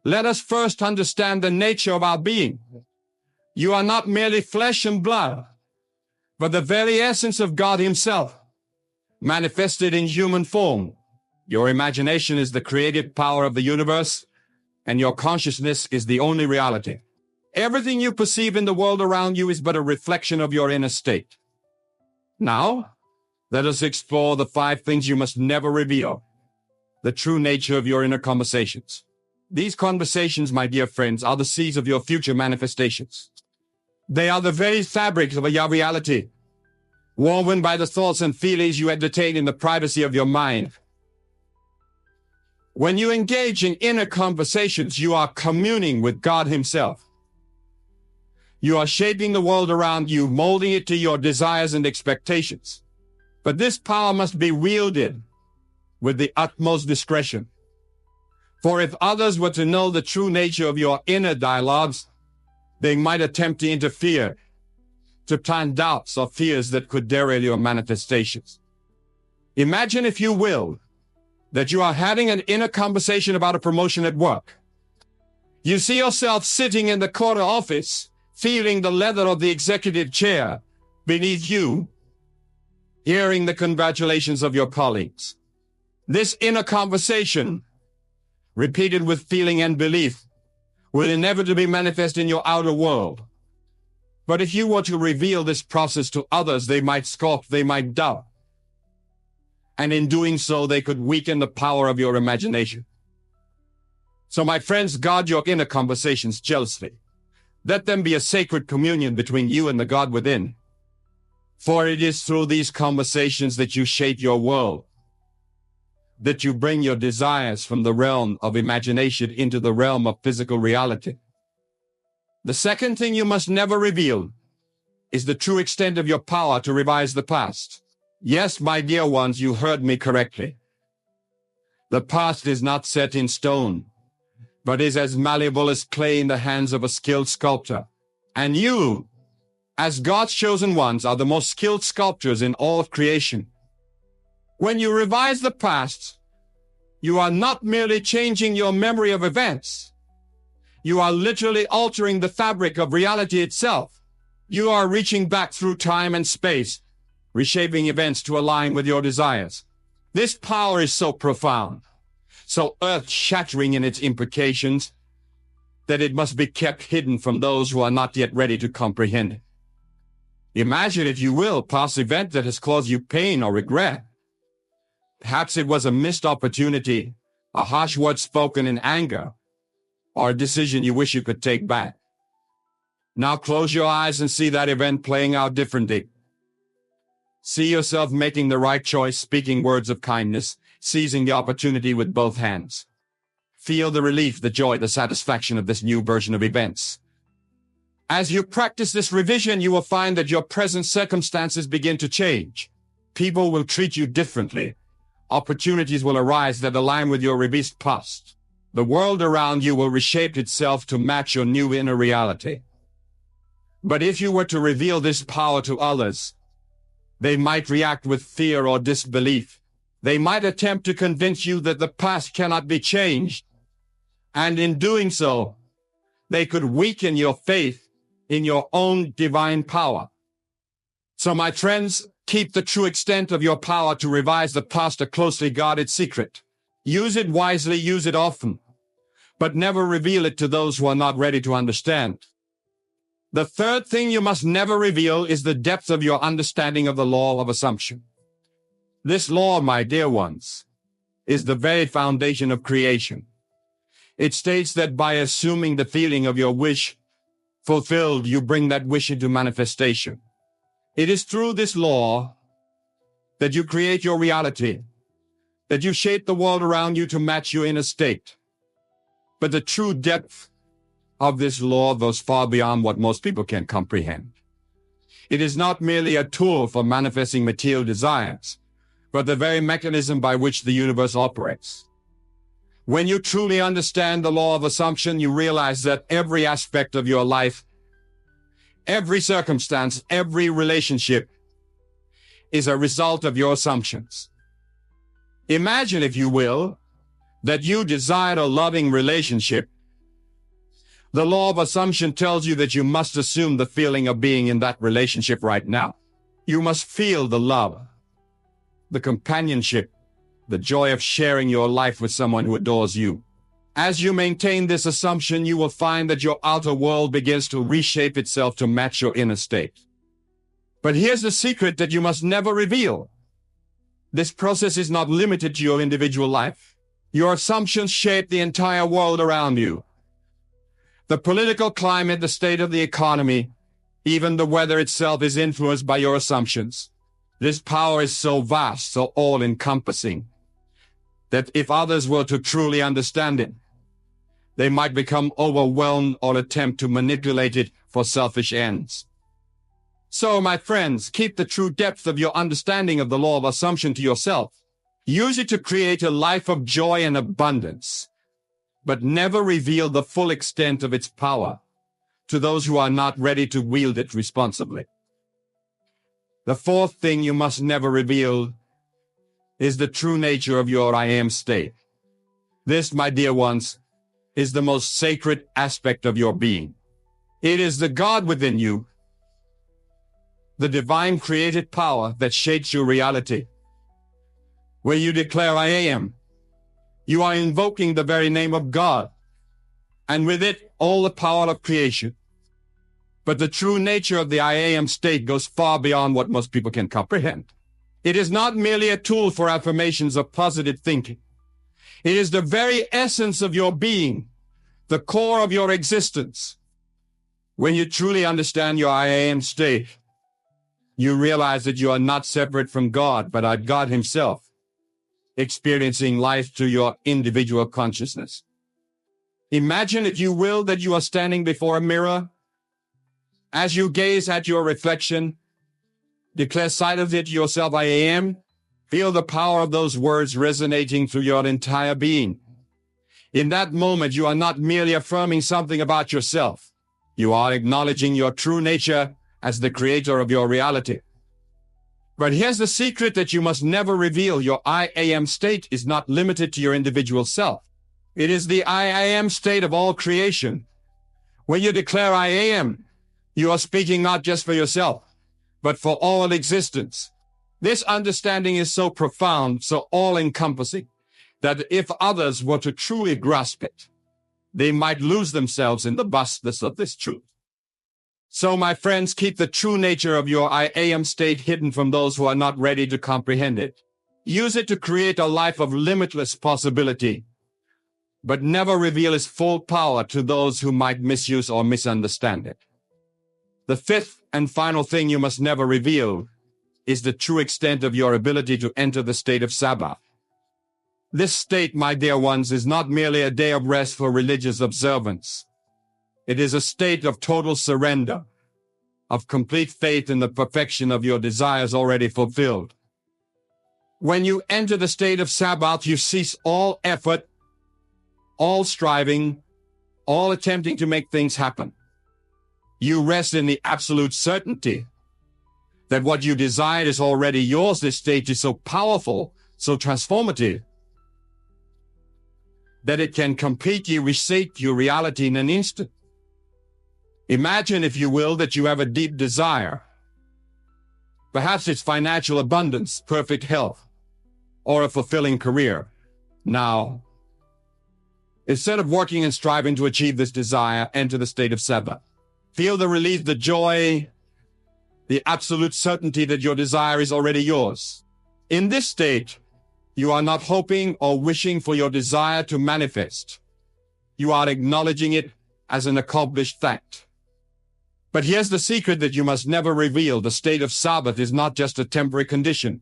Let us first understand the nature of our being. You are not merely flesh and blood, but the very essence of God Himself, manifested in human form. Your imagination is the creative power of the universe, and your consciousness is the only reality. Everything you perceive in the world around you is but a reflection of your inner state. Now, let us explore the 5 things you must never reveal, the true nature of your inner conversations. These conversations, my dear friends, are the seeds of your future manifestations. They are the very fabric of your reality, woven by the thoughts and feelings you entertain in the privacy of your mind. When you engage in inner conversations, you are communing with God Himself. You are shaping the world around you, molding it to your desires and expectations. But this power must be wielded with the utmost discretion. For if others were to know the true nature of your inner dialogues, they might attempt to interfere, to plant doubts or fears that could derail your manifestations. Imagine, if you will, that you are having an inner conversation about a promotion at work. You see yourself sitting in the corner office, feeling the leather of the executive chair beneath you, hearing the congratulations of your colleagues. This inner conversation, repeated with feeling and belief, will inevitably manifest in your outer world. But if you were to reveal this process to others, they might scoff, they might doubt. And in doing so, they could weaken the power of your imagination. So, my friends, guard your inner conversations jealously. Let them be a sacred communion between you and the God within. For it is through these conversations that you shape your world, that you bring your desires from the realm of imagination into the realm of physical reality. The second thing you must never reveal is the true extent of your power to revise the past. Yes, my dear ones, you heard me correctly. The past is not set in stone, but is as malleable as clay in the hands of a skilled sculptor. And you, as God's chosen ones, are the most skilled sculptors in all of creation. When you revise the past, you are not merely changing your memory of events. You are literally altering the fabric of reality itself. You are reaching back through time and space, reshaping events to align with your desires. This power is so profound, so earth-shattering in its implications, that it must be kept hidden from those who are not yet ready to comprehend it. Imagine, if you will, past event that has caused you pain or regret. Perhaps it was a missed opportunity, a harsh word spoken in anger, or a decision you wish you could take back. Now close your eyes and see that event playing out differently. See yourself making the right choice, speaking words of kindness, seizing the opportunity with both hands. Feel the relief, the joy, the satisfaction of this new version of events. As you practice this revision, you will find that your present circumstances begin to change. People will treat you differently. Opportunities will arise that align with your revised past. The world around you will reshape itself to match your new inner reality. But if you were to reveal this power to others, they might react with fear or disbelief. They might attempt to convince you that the past cannot be changed. And in doing so, they could weaken your faith in your own divine power. So, my friends, keep the true extent of your power to revise the past a closely guarded secret. Use it wisely, use it often, but never reveal it to those who are not ready to understand. The third thing you must never reveal is the depth of your understanding of the law of assumption. This law, my dear ones, is the very foundation of creation. It states that by assuming the feeling of your wish fulfilled, you bring that wish into manifestation. It is through this law that you create your reality, that you shape the world around you to match your inner state. But the true depth of this law goes far beyond what most people can comprehend. It is not merely a tool for manifesting material desires, but the very mechanism by which the universe operates. When you truly understand the law of assumption, you realize that every aspect of your life, every circumstance, every relationship is a result of your assumptions. Imagine, if you will, that you desired a loving relationship The law of assumption tells you that you must assume the feeling of being in that relationship right now. You must feel the love, the companionship, the joy of sharing your life with someone who adores you. As you maintain this assumption, you will find that your outer world begins to reshape itself to match your inner state. But here's the secret that you must never reveal. This process is not limited to your individual life. Your assumptions shape the entire world around you. The political climate, the state of the economy, even the weather itself is influenced by your assumptions. This power is so vast, so all-encompassing, that if others were to truly understand it, they might become overwhelmed or attempt to manipulate it for selfish ends. So, my friends, keep the true depth of your understanding of the law of assumption to yourself. Use it to create a life of joy and abundance, but never reveal the full extent of its power to those who are not ready to wield it responsibly. The fourth thing you must never reveal is the true nature of your I am state. This, my dear ones, is the most sacred aspect of your being. It is the God within you, the divine created power that shapes your reality. When you declare I am, you are invoking the very name of God, and with it, all the power of creation. But the true nature of the I am state goes far beyond what most people can comprehend. It is not merely a tool for affirmations of positive thinking. It is the very essence of your being, the core of your existence. When you truly understand your I am state, you realize that you are not separate from God, but are God Himself, experiencing life through your individual consciousness. Imagine, if you will, that you are standing before a mirror. As you gaze at your reflection, declare silently to yourself, I am. Feel the power of those words resonating through your entire being. In that moment, you are not merely affirming something about yourself. You are acknowledging your true nature as the creator of your reality. But here's the secret that you must never reveal. Your I am state is not limited to your individual self. It is the I am state of all creation. When you declare I am, you are speaking not just for yourself, but for all existence. This understanding is so profound, so all-encompassing, that if others were to truly grasp it, they might lose themselves in the vastness of this truth. So, my friends, keep the true nature of your I am state hidden from those who are not ready to comprehend it. Use it to create a life of limitless possibility, but never reveal its full power to those who might misuse or misunderstand it. The fifth and final thing you must never reveal is the true extent of your ability to enter the state of Sabbath. This state, my dear ones, is not merely a day of rest for religious observance. It is a state of total surrender, of complete faith in the perfection of your desires already fulfilled. When you enter the state of Sabbath, you cease all effort, all striving, all attempting to make things happen. You rest in the absolute certainty that what you desired is already yours. This state is so powerful, so transformative, that it can completely reshape your reality in an instant. Imagine, if you will, that you have a deep desire. Perhaps it's financial abundance, perfect health, or a fulfilling career. Now, instead of working and striving to achieve this desire, enter the state of Sabbath. Feel the relief, the joy, the absolute certainty that your desire is already yours. In this state, you are not hoping or wishing for your desire to manifest. You are acknowledging it as an accomplished fact. But here's the secret that you must never reveal. The state of Sabbath is not just a temporary condition.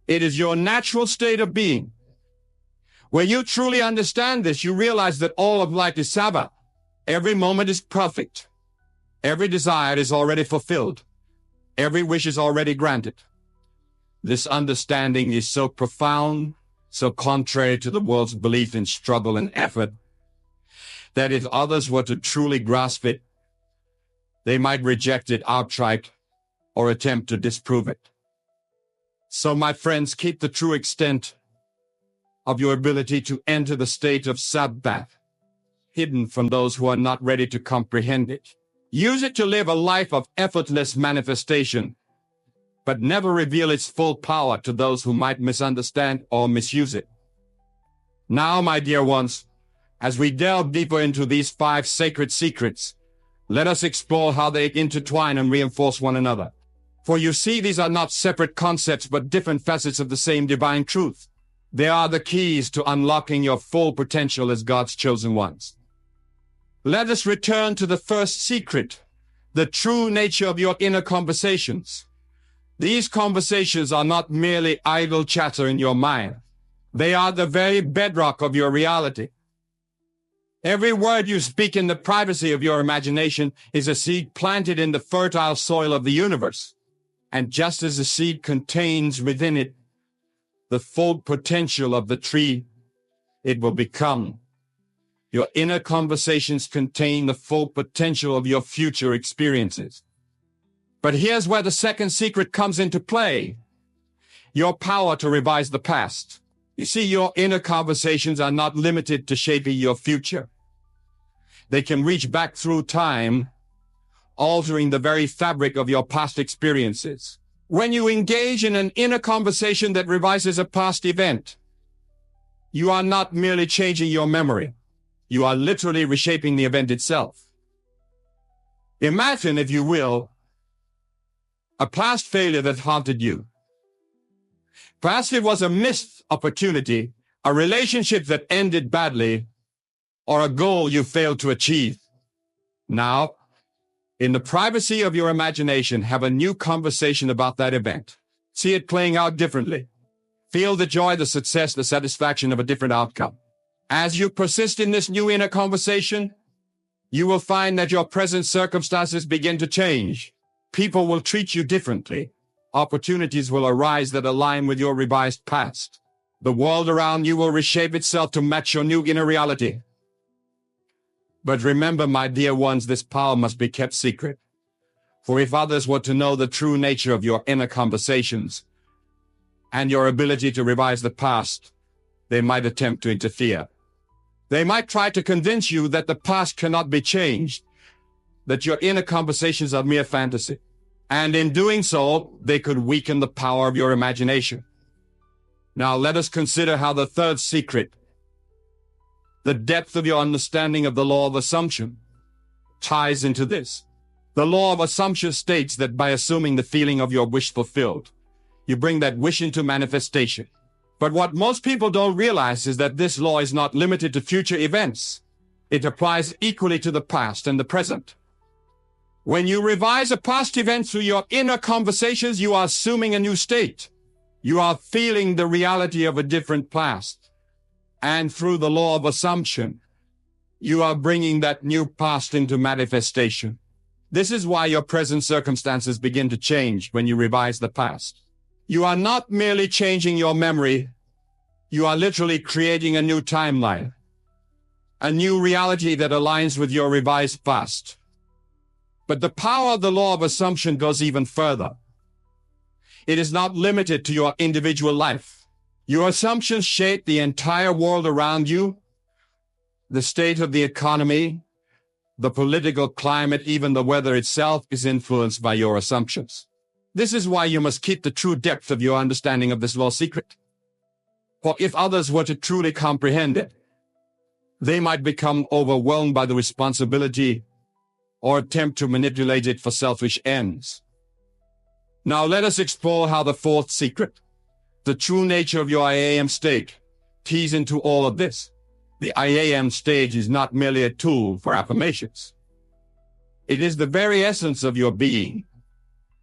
It is your natural state of being. When you truly understand this, you realize that all of life is Sabbath. Every moment is perfect. Every desire is already fulfilled. Every wish is already granted. This understanding is so profound, so contrary to the world's belief in struggle and effort, that if others were to truly grasp it, they might reject it outright or attempt to disprove it. So, my friends, keep the true extent of your ability to enter the state of Sabbath hidden from those who are not ready to comprehend it. Use it to live a life of effortless manifestation, but never reveal its full power to those who might misunderstand or misuse it. Now, my dear ones, as we delve deeper into these 5 sacred secrets, let us explore how they intertwine and reinforce one another. For you see, these are not separate concepts, but different facets of the same divine truth. They are the keys to unlocking your full potential as God's chosen ones. Let us return to the first secret, the true nature of your inner conversations. These conversations are not merely idle chatter in your mind. They are the very bedrock of your reality. Every word you speak in the privacy of your imagination is a seed planted in the fertile soil of the universe. And just as the seed contains within it the full potential of the tree it will become, your inner conversations contain the full potential of your future experiences. But here's where the second secret comes into play: your power to revise the past. You see, your inner conversations are not limited to shaping your future. They can reach back through time, altering the very fabric of your past experiences. When you engage in an inner conversation that revises a past event, you are not merely changing your memory. You are literally reshaping the event itself. Imagine, if you will, a past failure that haunted you. Perhaps it was a missed opportunity, a relationship that ended badly, or a goal you failed to achieve. Now, in the privacy of your imagination, have a new conversation about that event. See it playing out differently. Feel the joy, the success, the satisfaction of a different outcome. As you persist in this new inner conversation, you will find that your present circumstances begin to change. People will treat you differently. Opportunities will arise that align with your revised past. The world around you will reshape itself to match your new inner reality. But remember, my dear ones, this power must be kept secret. For if others were to know the true nature of your inner conversations and your ability to revise the past, they might attempt to interfere. They might try to convince you that the past cannot be changed, that your inner conversations are mere fantasy. And in doing so, they could weaken the power of your imagination. Now let us consider how the third secret, the depth of your understanding of the law of assumption, ties into this. The law of assumption states that by assuming the feeling of your wish fulfilled, you bring that wish into manifestation. But what most people don't realize is that this law is not limited to future events. It applies equally to the past and the present. When you revise a past event through your inner conversations, you are assuming a new state. You are feeling the reality of a different past. And through the law of assumption, you are bringing that new past into manifestation. This is why your present circumstances begin to change when you revise the past. You are not merely changing your memory. You are literally creating a new timeline, a new reality that aligns with your revised past. But the power of the law of assumption goes even further. It is not limited to your individual life. Your assumptions shape the entire world around you, the state of the economy, the political climate, even the weather itself is influenced by your assumptions. This is why you must keep the true depth of your understanding of this law secret. For if others were to truly comprehend it, they might become overwhelmed by the responsibility or attempt to manipulate it for selfish ends. Now let us explore how the fourth secret, the true nature of your I am state, ties into all of this. The I am stage is not merely a tool for affirmations. It is the very essence of your being,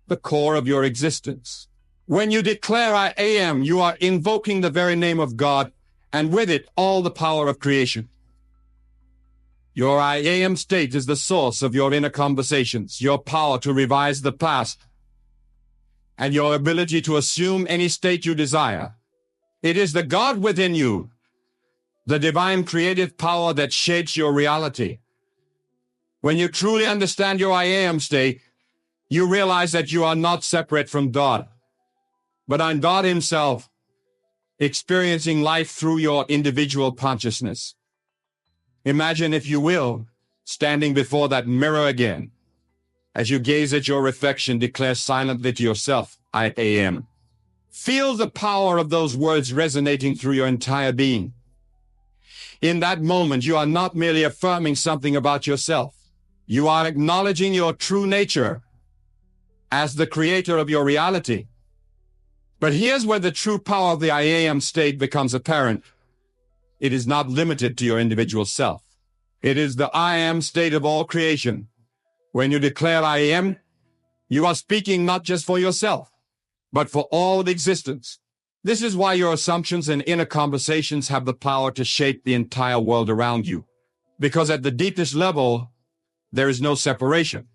the core of your existence. When you declare I am, you are invoking the very name of God, and with it all the power of creation. Your I am state is the source of your inner conversations, your power to revise the past, and your ability to assume any state you desire. It is the God within you, the divine creative power that shapes your reality. When you truly understand your I am state, you realize that you are not separate from God, but are God Himself, experiencing life through your individual consciousness. Imagine, if you will, standing before that mirror again. As you gaze at your reflection, declare silently to yourself, I am. Feel the power of those words resonating through your entire being. In that moment, you are not merely affirming something about yourself. You are acknowledging your true nature as the creator of your reality. But here's where the true power of the I am state becomes apparent. It is not limited to your individual self. It is the I am state of all creation. When you declare I am, you are speaking not just for yourself, but for all of existence. This is why your assumptions and inner conversations have the power to shape the entire world around you. Because at the deepest level, there is no separation.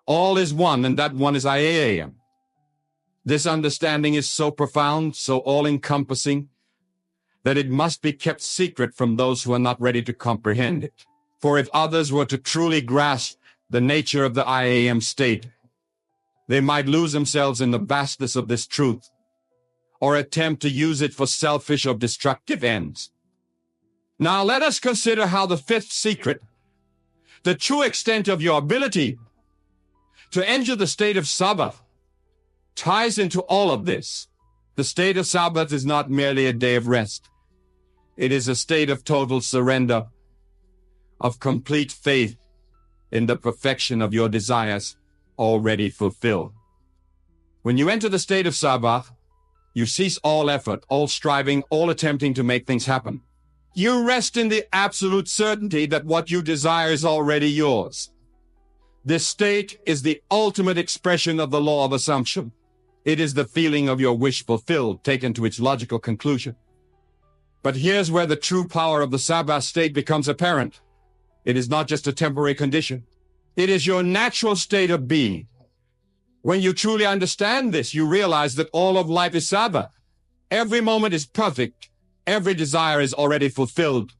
All is one, and that one is I am. This understanding is so profound, so all-encompassing, that it must be kept secret from those who are not ready to comprehend it. For if others were to truly grasp the nature of the I am state, they might lose themselves in the vastness of this truth, or attempt to use it for selfish or destructive ends. Now let us consider how the fifth secret, the true extent of your ability to enter the state of Sabbath, ties into all of this. The state of Sabbath is not merely a day of rest. It is a state of total surrender, of complete faith in the perfection of your desires already fulfilled. When you enter the state of Sabbath, you cease all effort, all striving, all attempting to make things happen. You rest in the absolute certainty that what you desire is already yours. This state is the ultimate expression of the law of assumption. It is the feeling of your wish fulfilled, taken to its logical conclusion. But here's where the true power of the Sabbath state becomes apparent. It is not just a temporary condition. It is your natural state of being. When you truly understand this, you realize that all of life is Sabbath. Every moment is perfect. Every desire is already fulfilled.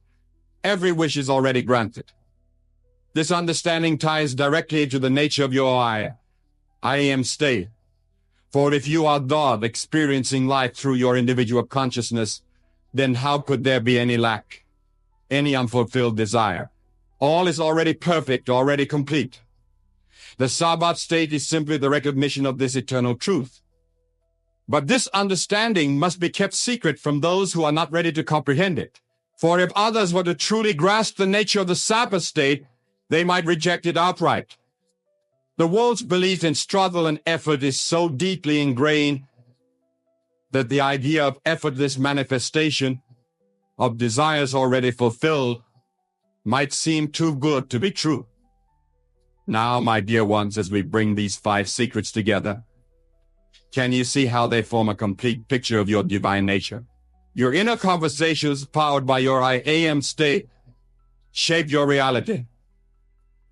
Every wish is already granted. This understanding ties directly to the nature of your I am state. For if you are God experiencing life through your individual consciousness, then how could there be any lack, any unfulfilled desire? All is already perfect, already complete. The Sabbath state is simply the recognition of this eternal truth. But this understanding must be kept secret from those who are not ready to comprehend it. For if others were to truly grasp the nature of the Sabbath state, they might reject it outright. The world's belief in struggle and effort is so deeply ingrained that the idea of effortless manifestation of desires already fulfilled might seem too good to be true. Now, my dear ones, as we bring these 5 secrets together, can you see how they form a complete picture of your divine nature? Your inner conversations, powered by your I am state, shape your reality.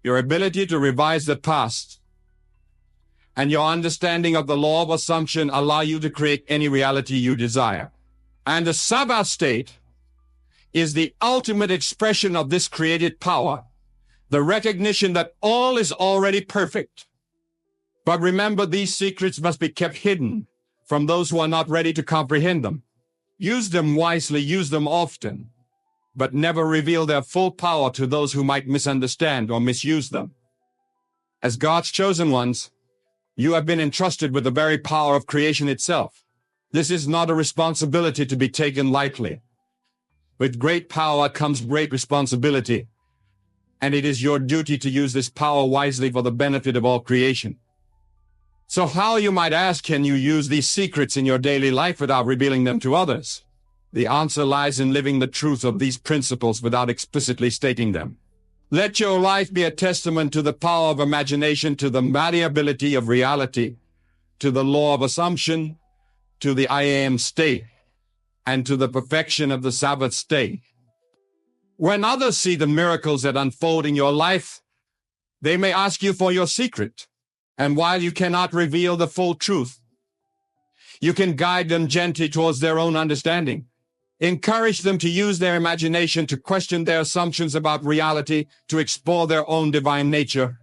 Your ability to revise the past and your understanding of the law of assumption allow you to create any reality you desire. And the Sabbath state is the ultimate expression of this created power, the recognition that all is already perfect. But remember, these secrets must be kept hidden from those who are not ready to comprehend them. Use them wisely, use them often, but never reveal their full power to those who might misunderstand or misuse them. As God's chosen ones, you have been entrusted with the very power of creation itself. This is not a responsibility to be taken lightly. With great power comes great responsibility, and it is your duty to use this power wisely for the benefit of all creation. So how, you might ask, can you use these secrets in your daily life without revealing them to others? The answer lies in living the truth of these principles without explicitly stating them. Let your life be a testament to the power of imagination, to the malleability of reality, to the law of assumption, to the I am state, and to the perfection of the Sabbath state. When others see the miracles that unfold in your life, they may ask you for your secret. And while you cannot reveal the full truth, you can guide them gently towards their own understanding. Encourage them to use their imagination, to question their assumptions about reality, to explore their own divine nature.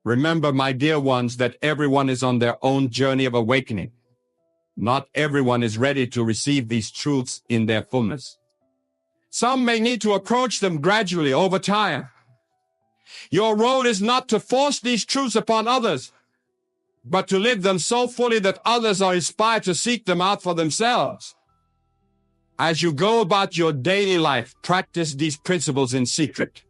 Remember, my dear ones, that everyone is on their own journey of awakening. Not everyone is ready to receive these truths in their fullness. Some may need to approach them gradually over time. Your role is not to force these truths upon others, but to live them so fully that others are inspired to seek them out for themselves. As you go about your daily life, practice these principles in secret.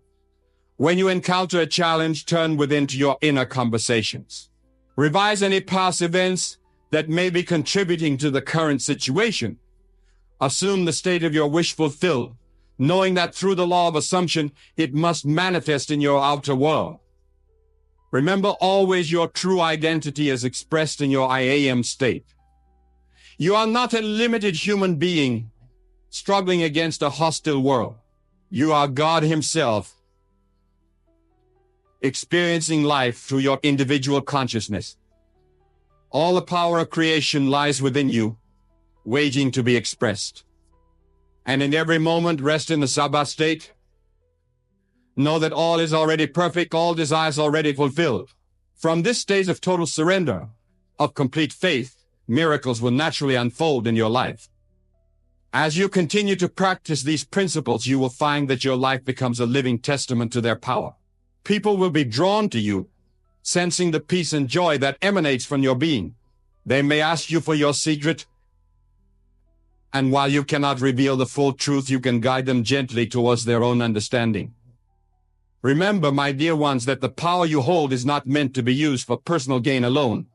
When you encounter a challenge, turn within to your inner conversations. Revise any past events that may be contributing to the current situation. Assume the state of your wish fulfilled, knowing that through the law of assumption, it must manifest in your outer world. Remember always your true identity is expressed in your I am state. You are not a limited human being struggling against a hostile world. You are God Himself, experiencing life through your individual consciousness. All the power of creation lies within you, waiting to be expressed. And in every moment, rest in the Sabbath state. Know that all is already perfect, all desires already fulfilled. From this state of total surrender, of complete faith, miracles will naturally unfold in your life. As you continue to practice these principles, you will find that your life becomes a living testament to their power. People will be drawn to you, sensing the peace and joy that emanates from your being. They may ask you for your secret, and while you cannot reveal the full truth, you can guide them gently towards their own understanding. Remember, my dear ones, that the power you hold is not meant to be used for personal gain alone.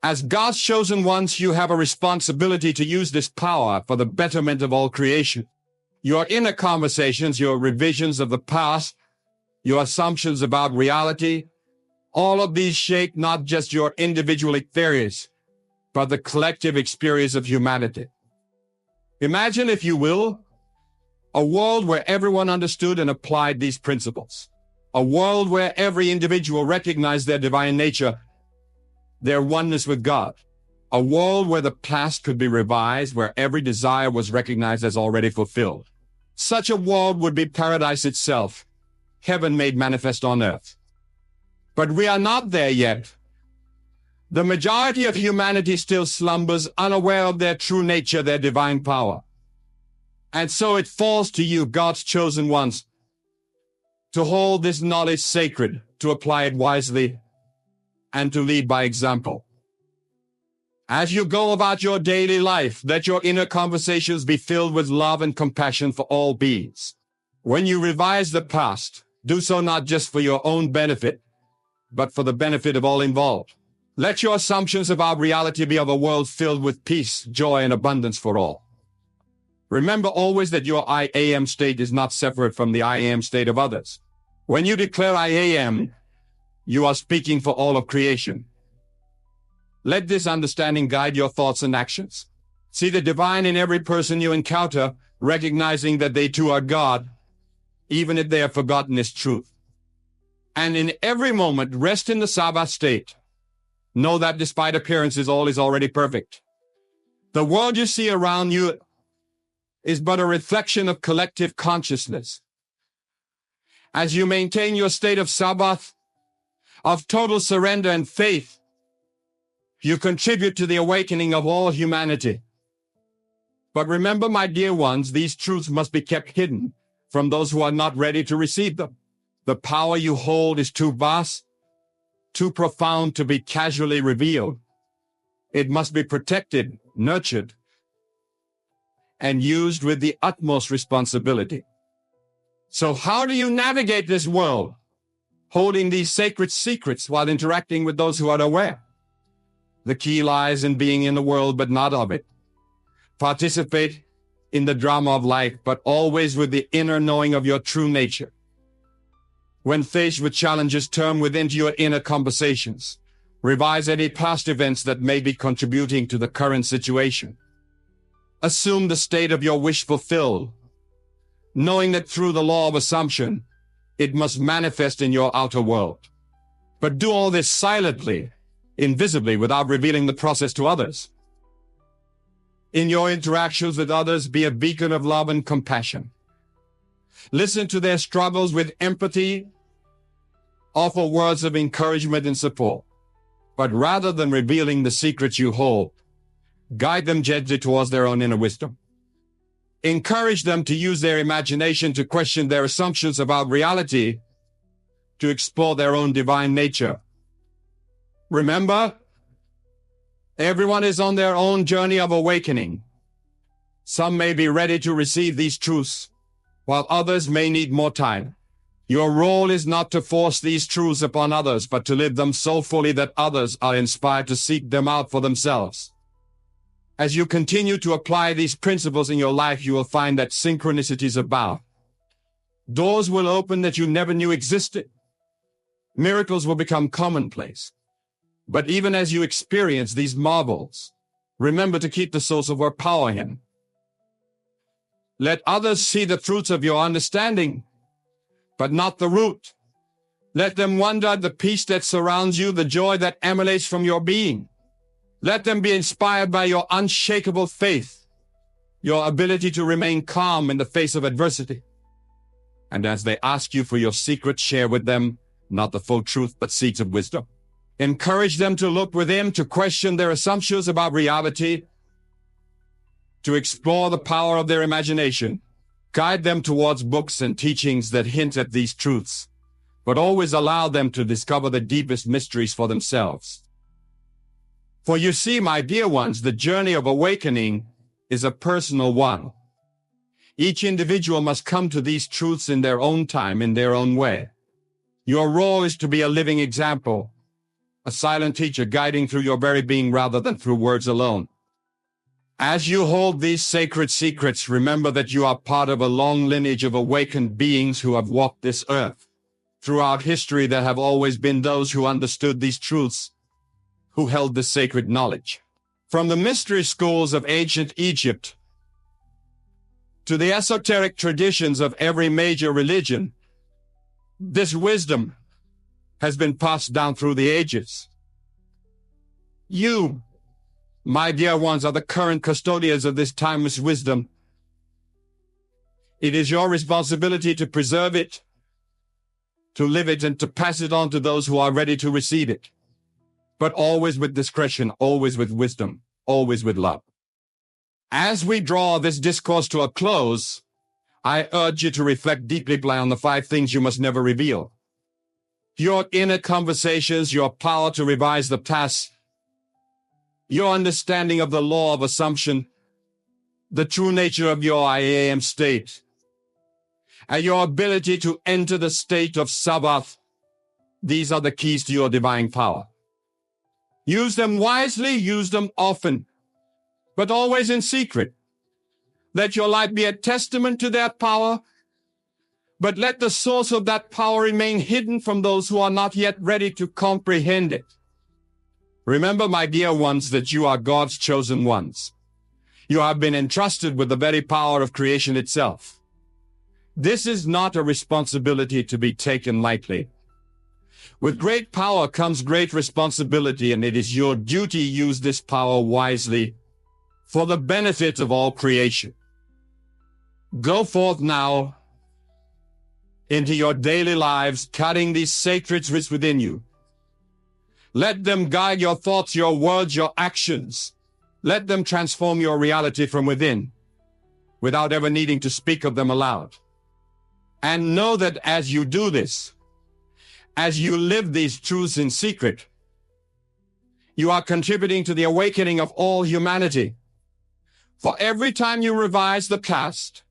As God's chosen ones, you have a responsibility to use this power for the betterment of all creation. Your inner conversations, your revisions of the past, your assumptions about reality, all of these shape not just your individual theories, but the collective experience of humanity. Imagine, if you will, a world where everyone understood and applied these principles. A world where every individual recognized their divine nature, their oneness with God. A world where the past could be revised, where every desire was recognized as already fulfilled. Such a world would be paradise itself, heaven made manifest on earth. But we are not there yet. The majority of humanity still slumbers, unaware of their true nature, their divine power. And so it falls to you, God's chosen ones, to hold this knowledge sacred, to apply it wisely, and to lead by example. As you go about your daily life, let your inner conversations be filled with love and compassion for all beings. When you revise the past, do so not just for your own benefit, but for the benefit of all involved. Let your assumptions about reality be of a world filled with peace, joy, and abundance for all. Remember always that your I am state is not separate from the I am state of others. When you declare I am, you are speaking for all of creation. Let this understanding guide your thoughts and actions. See the divine in every person you encounter, recognizing that they too are God, even if they have forgotten this truth. And in every moment, rest in the Sabbath state. Know that despite appearances, all is already perfect. The world you see around you is but a reflection of collective consciousness. As you maintain your state of Sabbath, of total surrender and faith, you contribute to the awakening of all humanity. But remember, my dear ones, these truths must be kept hidden from those who are not ready to receive them. The power you hold is too vast, too profound to be casually revealed. It must be protected, nurtured, and used with the utmost responsibility. So how do you navigate this world, holding these sacred secrets while interacting with those who are aware? The key lies in being in the world, but not of it. Participate in the drama of life, but always with the inner knowing of your true nature. When faced with challenges, turn within to your inner conversations. Revise any past events that may be contributing to the current situation. Assume the state of your wish fulfilled, knowing that through the law of assumption, it must manifest in your outer world. But do all this silently, invisibly, without revealing the process to others. In your interactions with others, be a beacon of love and compassion. Listen to their struggles with empathy. Offer words of encouragement and support. But rather than revealing the secrets you hold, guide them gently towards their own inner wisdom. Encourage them to use their imagination to question their assumptions about reality, to explore their own divine nature. Remember, everyone is on their own journey of awakening. Some may be ready to receive these truths, while others may need more time. Your role is not to force these truths upon others, but to live them so fully that others are inspired to seek them out for themselves. As you continue to apply these principles in your life, you will find that synchronicities abound. Doors will open that you never knew existed. Miracles will become commonplace. But even as you experience these marvels, remember to keep the source of your power in. Let others see the fruits of your understanding, but not the root. Let them wonder at the peace that surrounds you, the joy that emanates from your being. Let them be inspired by your unshakable faith, your ability to remain calm in the face of adversity. And as they ask you for your secret, share with them not the full truth, but seeds of wisdom. Encourage them to look within, to question their assumptions about reality, to explore the power of their imagination. Guide them towards books and teachings that hint at these truths, but always allow them to discover the deepest mysteries for themselves. For you see, my dear ones, the journey of awakening is a personal one. Each individual must come to these truths in their own time, in their own way. Your role is to be a living example, a silent teacher guiding through your very being rather than through words alone. As you hold these sacred secrets, remember that you are part of a long lineage of awakened beings who have walked this earth. Throughout history, there have always been those who understood these truths, who held this sacred knowledge. From the mystery schools of ancient Egypt to the esoteric traditions of every major religion, this wisdom has been passed down through the ages. You, my dear ones, are the current custodians of this timeless wisdom. It is your responsibility to preserve it, to live it, and to pass it on to those who are ready to receive it. But always with discretion, always with wisdom, always with love. As we draw this discourse to a close, I urge you to reflect deeply on the 5 things you must never reveal. Your inner conversations, your power to revise the past, your understanding of the law of assumption, the true nature of your I am state, and your ability to enter the state of Sabbath. These are the keys to your divine power. Use them wisely, use them often, but always in secret. Let your life be a testament to that power, but let the source of that power remain hidden from those who are not yet ready to comprehend it. Remember, my dear ones, that you are God's chosen ones. You have been entrusted with the very power of creation itself. This is not a responsibility to be taken lightly. With great power comes great responsibility, and it is your duty to use this power wisely for the benefit of all creation. Go forth now into your daily lives, carrying these sacred truths within you. Let them guide your thoughts, your words, your actions. Let them transform your reality from within, without ever needing to speak of them aloud. And know that as you do this, as you live these truths in secret, you are contributing to the awakening of all humanity. For every time you revise the past,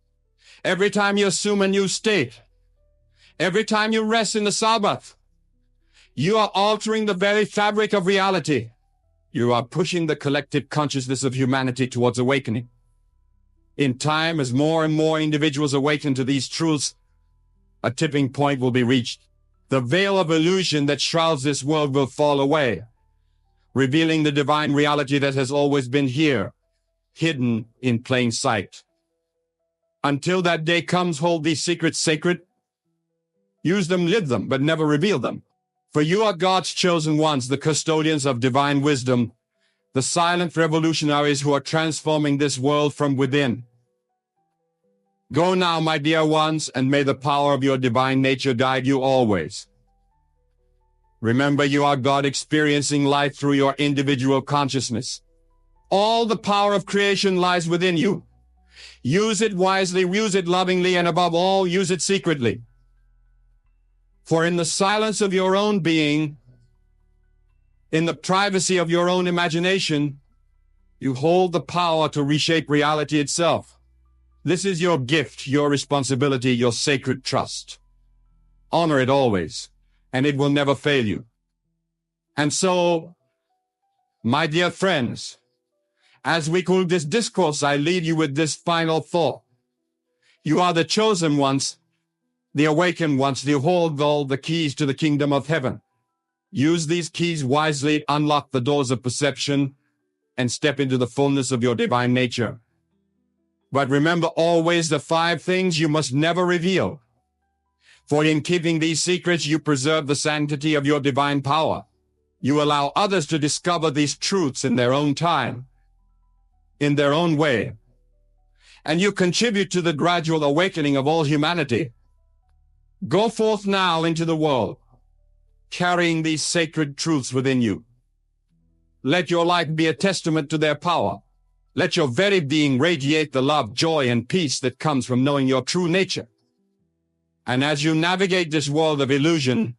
every time you assume a new state, every time you rest in the Sabbath, you are altering the very fabric of reality. You are pushing the collective consciousness of humanity towards awakening. In time, as more and more individuals awaken to these truths, a tipping point will be reached. The veil of illusion that shrouds this world will fall away, revealing the divine reality that has always been here, hidden in plain sight. Until that day comes, hold these secrets sacred. Use them, live them, but never reveal them. For you are God's chosen ones, the custodians of divine wisdom, the silent revolutionaries who are transforming this world from within. Go now, my dear ones, and may the power of your divine nature guide you always. Remember, you are God experiencing life through your individual consciousness. All the power of creation lies within you. Use it wisely, use it lovingly, and above all, use it secretly. For in the silence of your own being, in the privacy of your own imagination, you hold the power to reshape reality itself. This is your gift, your responsibility, your sacred trust. Honor it always, and it will never fail you. And so, my dear friends, as we conclude this discourse, I leave you with this final thought. You are the chosen ones, the awakened ones, you hold all the keys to the kingdom of heaven. Use these keys wisely, unlock the doors of perception, and step into the fullness of your divine nature. But remember always the 5 things you must never reveal. For in keeping these secrets, you preserve the sanctity of your divine power. You allow others to discover these truths in their own time, in their own way. And you contribute to the gradual awakening of all humanity. Go forth now into the world, carrying these sacred truths within you. Let your life be a testament to their power. Let your very being radiate the love, joy, and peace that comes from knowing your true nature. And as you navigate this world of illusion,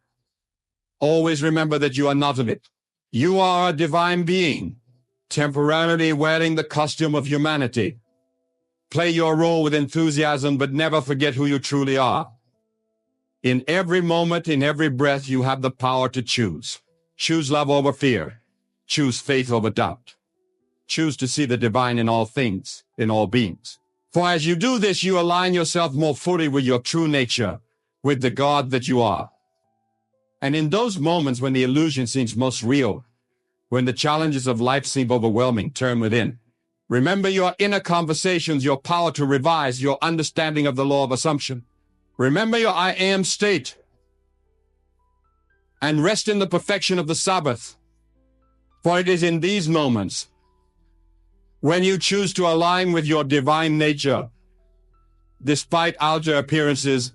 always remember that you are not of it. You are a divine being, temporarily wearing the costume of humanity. Play your role with enthusiasm, but never forget who you truly are. In every moment, in every breath, you have the power to choose. Choose love over fear. Choose faith over doubt. Choose to see the divine in all things, in all beings. For as you do this, you align yourself more fully with your true nature, with the God that you are. And in those moments when the illusion seems most real, when the challenges of life seem overwhelming, turn within. Remember your inner conversations, your power to revise, your understanding of the law of assumption. Remember your I am state. And rest in the perfection of the Sabbath. For it is in these moments, when you choose to align with your divine nature, despite outer appearances,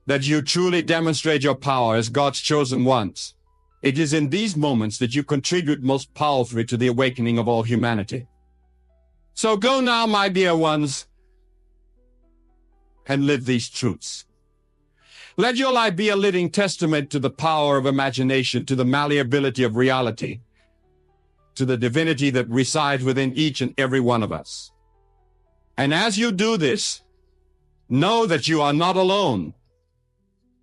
that you truly demonstrate your power as God's chosen ones. It is in these moments that you contribute most powerfully to the awakening of all humanity. So go now, my dear ones, and live these truths. Let your life be a living testament to the power of imagination, to the malleability of reality, to the divinity that resides within each and every one of us. And as you do this, know that you are not alone.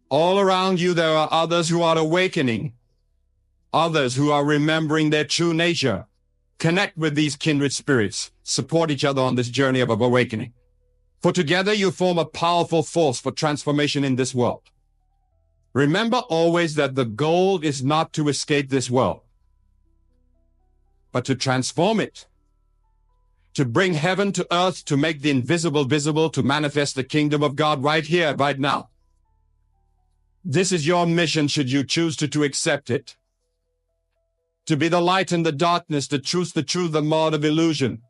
All around you there are others who are awakening, others who are remembering their true nature. Connect with these kindred spirits. Support each other on this journey of awakening. For together you form a powerful force for transformation in this world. Remember always that the goal is not to escape this world, but to transform it, to bring heaven to earth, to make the invisible visible, to manifest the kingdom of God right here, right now. This is your mission, should you choose to accept it. To be the light in the darkness, the truth, the mode of illusion.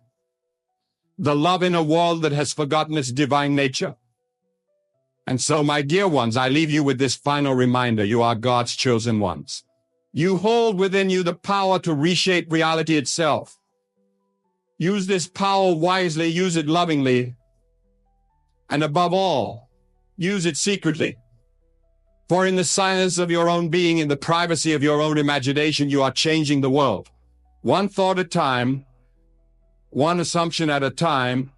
The love in a world that has forgotten its divine nature. And so, my dear ones, I leave you with this final reminder. You are God's chosen ones. You hold within you the power to reshape reality itself. Use this power wisely, use it lovingly, and above all, use it secretly. For in the silence of your own being, in the privacy of your own imagination, you are changing the world. One thought at a time, one assumption at a time,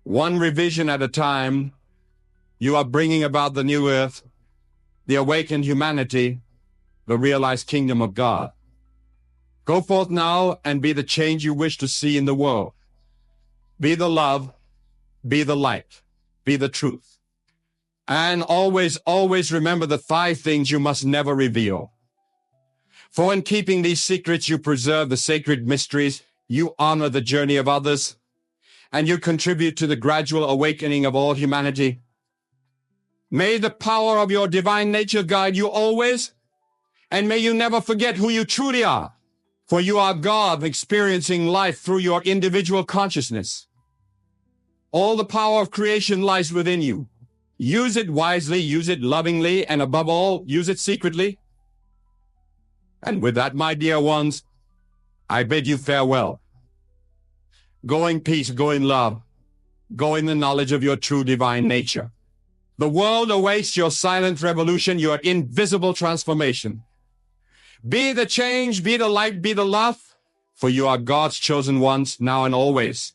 one revision at a time, you are bringing about the new earth, the awakened humanity, the realized kingdom of God. Go forth now and be the change you wish to see in the world. Be the love, be the light, be the truth. And always, always remember the 5 things you must never reveal. For in keeping these secrets, you preserve the sacred mysteries, you honor the journey of others, and you contribute to the gradual awakening of all humanity. May the power of your divine nature guide you always, and may you never forget who you truly are, for you are God experiencing life through your individual consciousness. All the power of creation lies within you. Use it wisely, use it lovingly, and above all, use it secretly. And with that, my dear ones, I bid you farewell. Go in peace, go in love, Go in the knowledge of your true divine nature. The world awaits your silent revolution, your invisible transformation. Be the change, be the light, be the love, for you are God's chosen ones, now and always.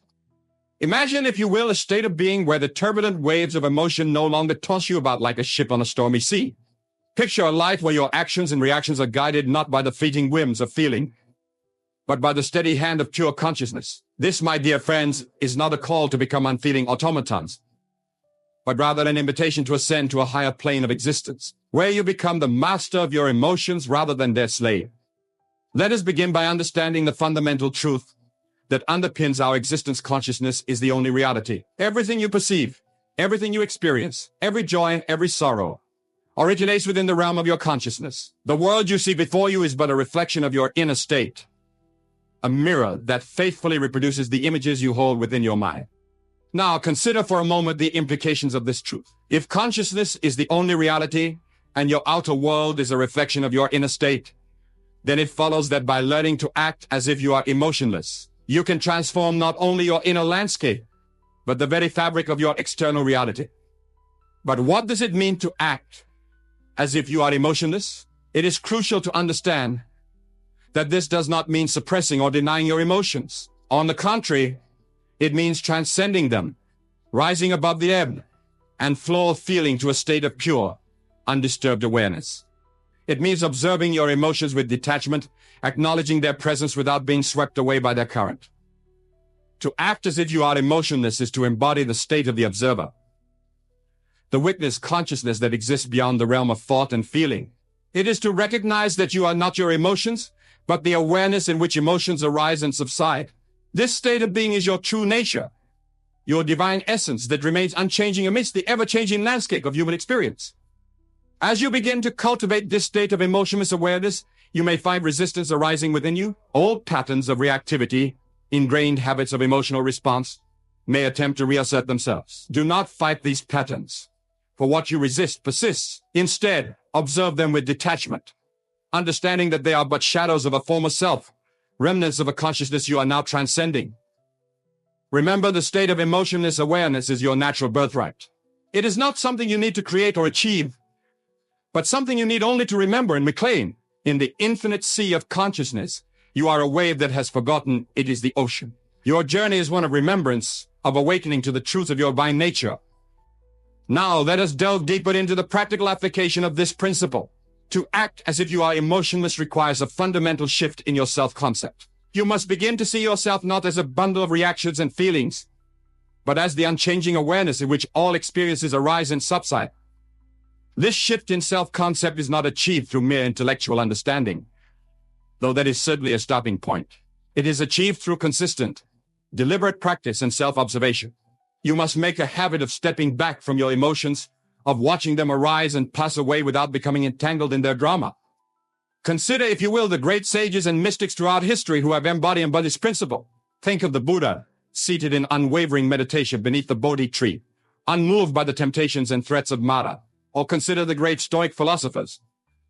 Imagine, if you will, a state of being where the turbulent waves of emotion no longer toss you about like a ship on a stormy sea. Picture a life where your actions and reactions are guided not by the fleeting whims of feeling, but by the steady hand of pure consciousness. This, my dear friends, is not a call to become unfeeling automatons, but rather an invitation to ascend to a higher plane of existence, where you become the master of your emotions rather than their slave. Let us begin by understanding the fundamental truth that underpins our existence. Consciousness is the only reality. Everything you perceive, everything you experience, every joy, every sorrow, originates within the realm of your consciousness. The world you see before you is but a reflection of your inner state, a mirror that faithfully reproduces the images you hold within your mind. Now, consider for a moment the implications of this truth. If consciousness is the only reality, and your outer world is a reflection of your inner state, then it follows that by learning to act as if you are emotionless, you can transform not only your inner landscape, but the very fabric of your external reality. But what does it mean to act as if you are emotionless? It is crucial to understand that this does not mean suppressing or denying your emotions. On the contrary, it means transcending them, rising above the ebb and flow of feeling to a state of pure, undisturbed awareness. It means observing your emotions with detachment, acknowledging their presence without being swept away by their current. To act as if you are emotionless is to embody the state of the observer, the witness consciousness that exists beyond the realm of thought and feeling. It is to recognize that you are not your emotions, but the awareness in which emotions arise and subside. This state of being is your true nature, your divine essence that remains unchanging amidst the ever-changing landscape of human experience. As you begin to cultivate this state of emotionless awareness, you may find resistance arising within you. Old patterns of reactivity, ingrained habits of emotional response, may attempt to reassert themselves. Do not fight these patterns, for what you resist persists. Instead, observe them with detachment, understanding that they are but shadows of a former self, remnants of a consciousness you are now transcending. Remember, the state of emotionless awareness is your natural birthright. It is not something you need to create or achieve, but something you need only to remember and reclaim. In the infinite sea of consciousness, you are a wave that has forgotten it is the ocean. Your journey is one of remembrance, of awakening to the truth of your divine nature. Now, let us delve deeper into the practical application of this principle. To act as if you are emotionless requires a fundamental shift in your self-concept. You must begin to see yourself not as a bundle of reactions and feelings, but as the unchanging awareness in which all experiences arise and subside. This shift in self-concept is not achieved through mere intellectual understanding, though that is certainly a stopping point. It is achieved through consistent, deliberate practice and self-observation. You must make a habit of stepping back from your emotions, of watching them arise and pass away without becoming entangled in their drama. Consider, if you will, the great sages and mystics throughout history who have embodied this principle. Think of the Buddha, seated in unwavering meditation beneath the Bodhi tree, unmoved by the temptations and threats of Mara. Or consider the great Stoic philosophers,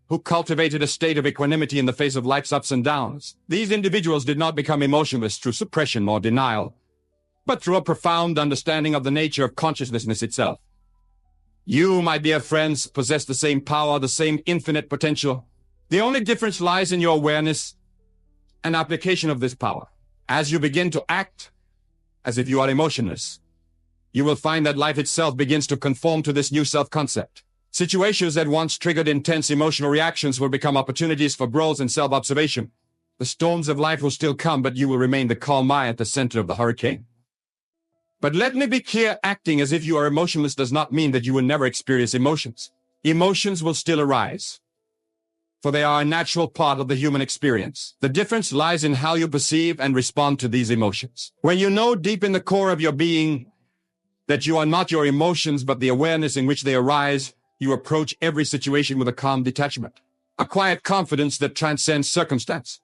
who cultivated a state of equanimity in the face of life's ups and downs. These individuals did not become emotionless through suppression or denial, but through a profound understanding of the nature of consciousness itself. You, my dear friends, possess the same power, the same infinite potential. The only difference lies in your awareness and application of this power. As you begin to act as if you are emotionless, you will find that life itself begins to conform to this new self-concept. Situations that once triggered intense emotional reactions will become opportunities for growth and self-observation. The storms of life will still come, but you will remain the calm eye at the center of the hurricane. But let me be clear, acting as if you are emotionless does not mean that you will never experience emotions. Emotions will still arise, for they are a natural part of the human experience. The difference lies in how you perceive and respond to these emotions. When you know deep in the core of your being that you are not your emotions, but the awareness in which they arise, you approach every situation with a calm detachment, a quiet confidence that transcends circumstance.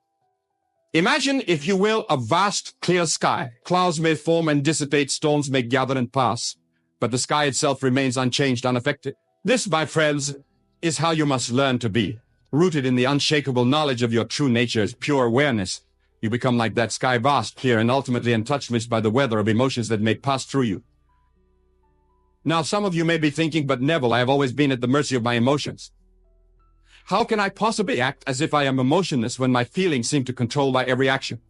Imagine, if you will, a vast, clear sky. Clouds may form and dissipate, storms may gather and pass, but the sky itself remains unchanged, unaffected. This, my friends, is how you must learn to be. Rooted in the unshakable knowledge of your true nature's pure awareness, you become like that sky, vast, clear, and ultimately untouched by the weather of emotions that may pass through you. Now, some of you may be thinking, but Neville, I have always been at the mercy of my emotions. How can I possibly act as if I am emotionless when my feelings seem to control my every action?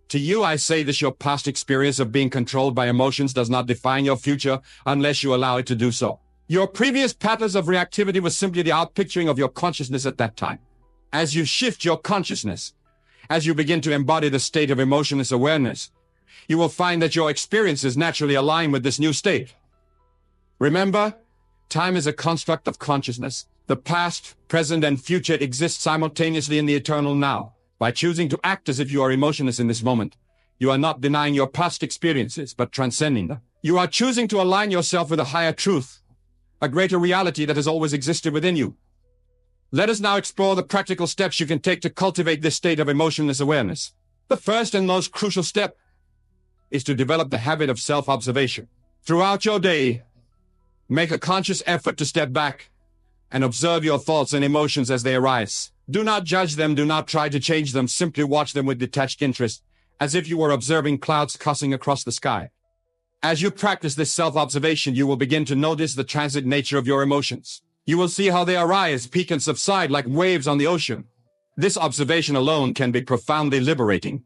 To you, I say this: your past experience of being controlled by emotions does not define your future unless you allow it to do so. Your previous patterns of reactivity was simply the outpicturing of your consciousness at that time. As you shift your consciousness, as you begin to embody the state of emotionless awareness, you will find that your experiences naturally align with this new state. Remember, time is a construct of consciousness. The past, present, and future exist simultaneously in the eternal now. By choosing to act as if you are emotionless in this moment, you are not denying your past experiences, but transcending them. You are choosing to align yourself with a higher truth, a greater reality that has always existed within you. Let us now explore the practical steps you can take to cultivate this state of emotionless awareness. The first and most crucial step is to develop the habit of self-observation. Throughout your day, make a conscious effort to step back and observe your thoughts and emotions as they arise. Do not judge them, do not try to change them, simply watch them with detached interest, as if you were observing clouds crossing across the sky. As you practice this self-observation, you will begin to notice the transit nature of your emotions. You will see how they arise, peak, and subside like waves on the ocean. This observation alone can be profoundly liberating,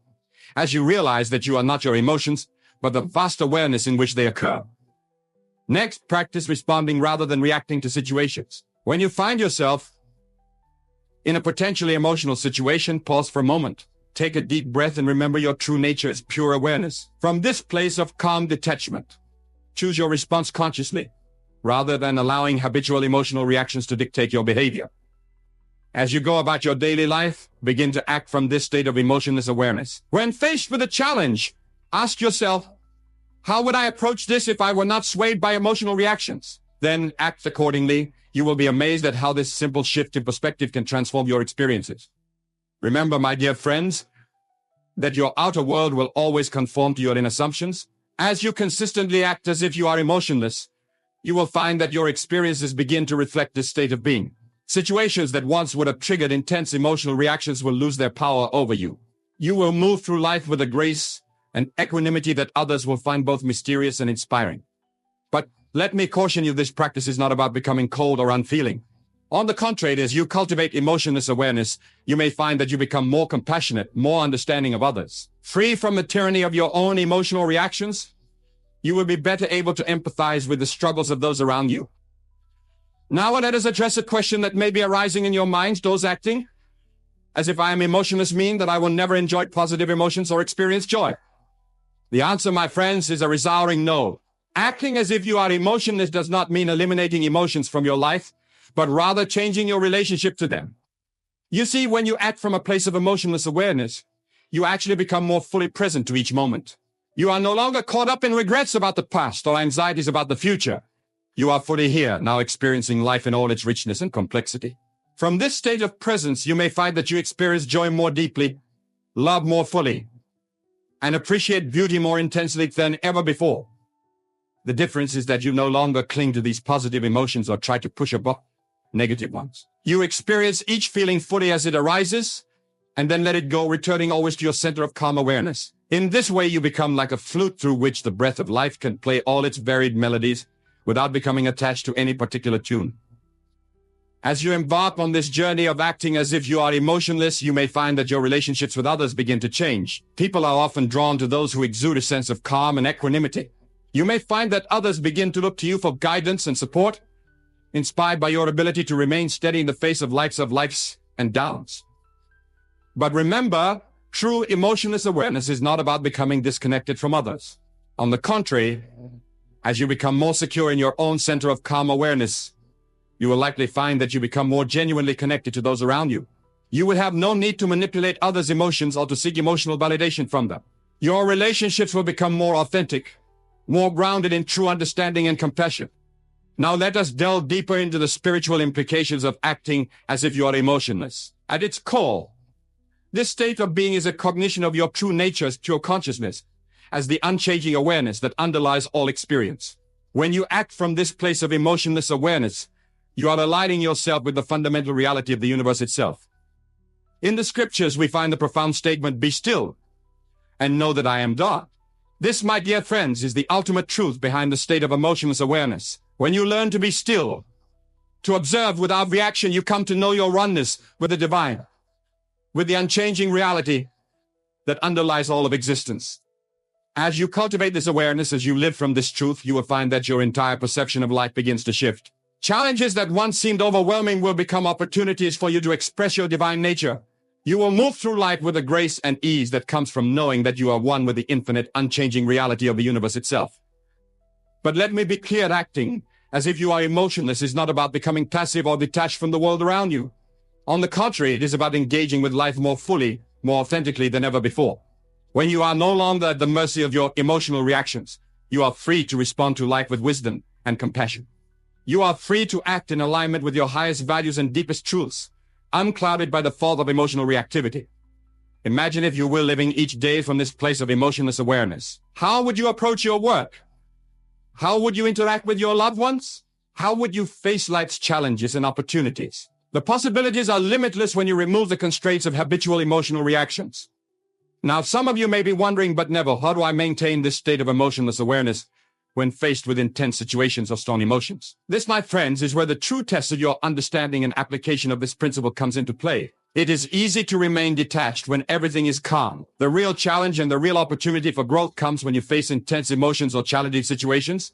as you realize that you are not your emotions, but the vast awareness in which they occur. Next, practice responding rather than reacting to situations. When you find yourself in a potentially emotional situation, pause for a moment. Take a deep breath and remember your true nature is pure awareness. From this place of calm detachment, choose your response consciously, rather than allowing habitual emotional reactions to dictate your behavior. As you go about your daily life, begin to act from this state of emotionless awareness. When faced with a challenge, ask yourself, how would I approach this if I were not swayed by emotional reactions? Then act accordingly. You will be amazed at how this simple shift in perspective can transform your experiences. Remember, my dear friends, that your outer world will always conform to your inner assumptions. As you consistently act as if you are emotionless, you will find that your experiences begin to reflect this state of being. Situations that once would have triggered intense emotional reactions will lose their power over you. You will move through life with a grace and equanimity that others will find both mysterious and inspiring. But let me caution you, this practice is not about becoming cold or unfeeling. On the contrary, as you cultivate emotionless awareness, you may find that you become more compassionate, more understanding of others. Free from the tyranny of your own emotional reactions, you will be better able to empathize with the struggles of those around you. Now let us address a question that may be arising in your minds, those acting as if I am emotionless mean that I will never enjoy positive emotions or experience joy. The answer, my friends, is a resounding no. Acting as if you are emotionless does not mean eliminating emotions from your life, but rather changing your relationship to them. You see, when you act from a place of emotionless awareness, you actually become more fully present to each moment. You are no longer caught up in regrets about the past or anxieties about the future. You are fully here, now experiencing life in all its richness and complexity. From this state of presence, you may find that you experience joy more deeply, love more fully, and appreciate beauty more intensely than ever before. The difference is that you no longer cling to these positive emotions or try to push above negative ones. You experience each feeling fully as it arises, and then let it go, returning always to your center of calm awareness. In this way, you become like a flute through which the breath of life can play all its varied melodies without becoming attached to any particular tune. As you embark on this journey of acting as if you are emotionless, you may find that your relationships with others begin to change. People are often drawn to those who exude a sense of calm and equanimity. You may find that others begin to look to you for guidance and support, inspired by your ability to remain steady in the face of life's ups and downs. But remember, true emotionless awareness is not about becoming disconnected from others. On the contrary, as you become more secure in your own center of calm awareness, you will likely find that you become more genuinely connected to those around you. You will have no need to manipulate others' emotions or to seek emotional validation from them. Your relationships will become more authentic, more grounded in true understanding and compassion. Now let us delve deeper into the spiritual implications of acting as if you are emotionless. At its core, this state of being is a cognition of your true nature as pure consciousness, as the unchanging awareness that underlies all experience. When you act from this place of emotionless awareness, you are aligning yourself with the fundamental reality of the universe itself. In the scriptures, we find the profound statement, "Be still and know that I am God." This, my dear friends, is the ultimate truth behind the state of emotionless awareness. When you learn to be still, to observe without reaction, you come to know your oneness with the divine, with the unchanging reality that underlies all of existence. As you cultivate this awareness, as you live from this truth, you will find that your entire perception of life begins to shift. Challenges that once seemed overwhelming will become opportunities for you to express your divine nature. You will move through life with the grace and ease that comes from knowing that you are one with the infinite, unchanging reality of the universe itself. But let me be clear, acting as if you are emotionless is not about becoming passive or detached from the world around you. On the contrary, it is about engaging with life more fully, more authentically than ever before. When you are no longer at the mercy of your emotional reactions, you are free to respond to life with wisdom and compassion. You are free to act in alignment with your highest values and deepest truths, unclouded by the fog of emotional reactivity. Imagine, if you will, living each day from this place of emotionless awareness. How would you approach your work? How would you interact with your loved ones? How would you face life's challenges and opportunities? The possibilities are limitless when you remove the constraints of habitual emotional reactions. Now, some of you may be wondering, but Neville, how do I maintain this state of emotionless awareness when faced with intense situations or strong emotions? This, my friends, is where the true test of your understanding and application of this principle comes into play. It is easy to remain detached when everything is calm. The real challenge and the real opportunity for growth comes when you face intense emotions or challenging situations.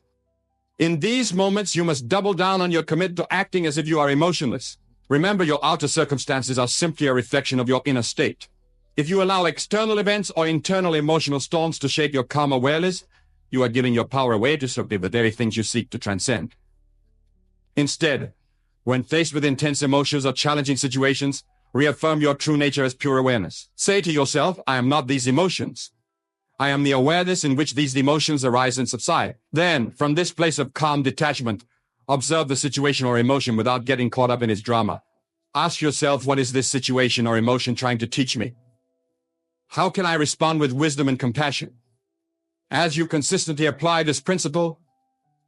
In these moments, you must double down on your commitment to acting as if you are emotionless. Remember, your outer circumstances are simply a reflection of your inner state. If you allow external events or internal emotional storms to shape your calm awareness, you are giving your power away to subdue the very things you seek to transcend. Instead, when faced with intense emotions or challenging situations, reaffirm your true nature as pure awareness. Say to yourself, I am not these emotions. I am the awareness in which these emotions arise and subside. Then, from this place of calm detachment, observe the situation or emotion without getting caught up in its drama. Ask yourself, what is this situation or emotion trying to teach me? How can I respond with wisdom and compassion? As you consistently apply this principle,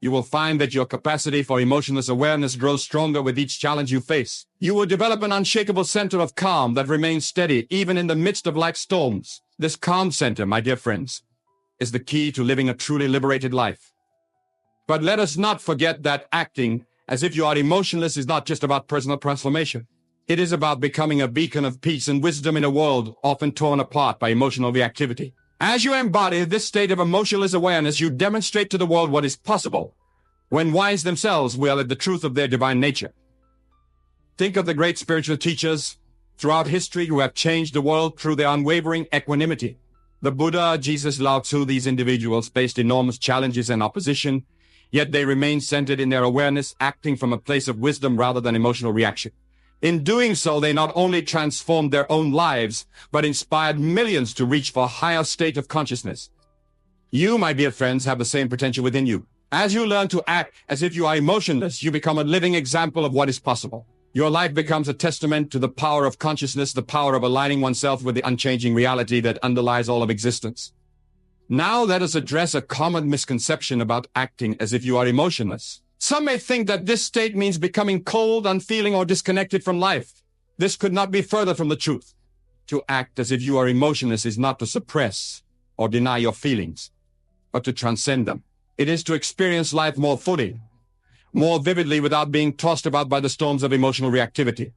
you will find that your capacity for emotionless awareness grows stronger with each challenge you face. You will develop an unshakable center of calm that remains steady even in the midst of life's storms. This calm center, my dear friends, is the key to living a truly liberated life. But let us not forget that acting as if you are emotionless is not just about personal transformation. It is about becoming a beacon of peace and wisdom in a world often torn apart by emotional reactivity. As you embody this state of emotionless awareness, you demonstrate to the world what is possible when wise themselves will at the truth of their divine nature. Think of the great spiritual teachers throughout history who have changed the world through their unwavering equanimity. The Buddha, Jesus, Lao Tzu, these individuals faced enormous challenges and opposition, yet they remained centered in their awareness, acting from a place of wisdom rather than emotional reaction. In doing so, they not only transformed their own lives, but inspired millions to reach for a higher state of consciousness. You, my dear friends, have the same potential within you. As you learn to act as if you are emotionless, you become a living example of what is possible. Your life becomes a testament to the power of consciousness, the power of aligning oneself with the unchanging reality that underlies all of existence. Now let us address a common misconception about acting as if you are emotionless. Some may think that this state means becoming cold, unfeeling, or disconnected from life. This could not be further from the truth. To act as if you are emotionless is not to suppress or deny your feelings, but to transcend them. It is to experience life more fully, more vividly, without being tossed about by the storms of emotional reactivity.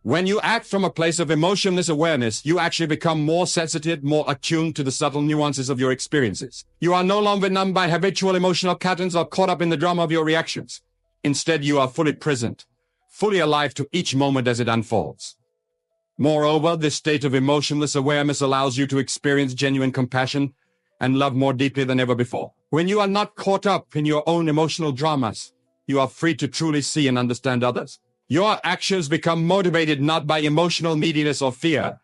When you act from a place of emotionless awareness, you actually become more sensitive, more attuned to the subtle nuances of your experiences. You are no longer numbed by habitual emotional patterns or caught up in the drama of your reactions. Instead, you are fully present, fully alive to each moment as it unfolds. Moreover, this state of emotionless awareness allows you to experience genuine compassion and love more deeply than ever before. When you are not caught up in your own emotional dramas, you are free to truly see and understand others. Your actions become motivated not by emotional neediness or fear,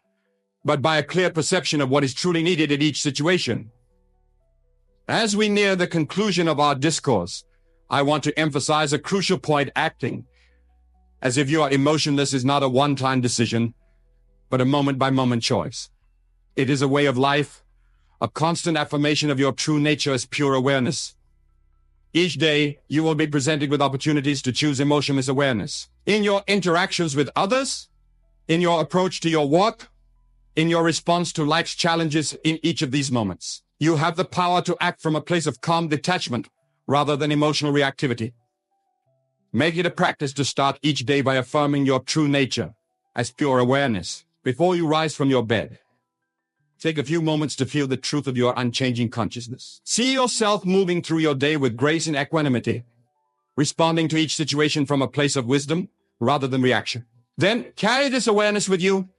but by a clear perception of what is truly needed in each situation. As we near the conclusion of our discourse, I want to emphasize a crucial point. Acting as if you are emotionless is not a one-time decision, but a moment-by-moment choice. It is a way of life, a constant affirmation of your true nature as pure awareness. Each day, you will be presented with opportunities to choose emotionless awareness. In your interactions with others, in your approach to your work, in your response to life's challenges, in each of these moments, you have the power to act from a place of calm detachment rather than emotional reactivity. Make it a practice to start each day by affirming your true nature as pure awareness before you rise from your bed. Take a few moments to feel the truth of your unchanging consciousness. See yourself moving through your day with grace and equanimity, responding to each situation from a place of wisdom rather than reaction. Then carry this awareness with you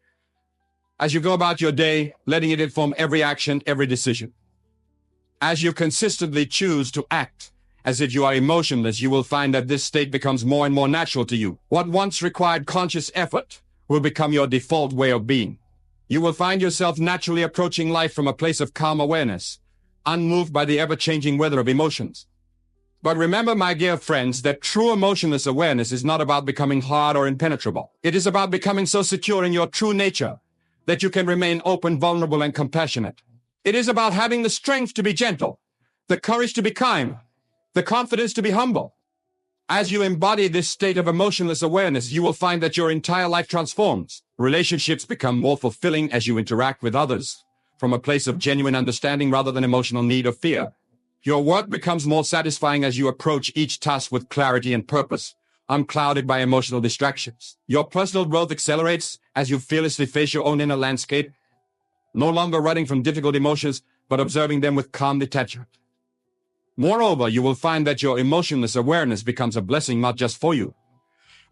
as you go about your day, letting it inform every action, every decision. As you consistently choose to act as if you are emotionless, you will find that this state becomes more and more natural to you. What once required conscious effort will become your default way of being. You will find yourself naturally approaching life from a place of calm awareness, unmoved by the ever-changing weather of emotions. But remember, my dear friends, that true emotionless awareness is not about becoming hard or impenetrable. It is about becoming so secure in your true nature that you can remain open, vulnerable, and compassionate. It is about having the strength to be gentle, the courage to be kind, the confidence to be humble. As you embody this state of emotionless awareness, you will find that your entire life transforms. Relationships become more fulfilling as you interact with others from a place of genuine understanding rather than emotional need or fear. Your work becomes more satisfying as you approach each task with clarity and purpose, unclouded by emotional distractions. Your personal growth accelerates as you fearlessly face your own inner landscape, no longer running from difficult emotions, but observing them with calm detachment. Moreover, you will find that your emotionless awareness becomes a blessing not just for you,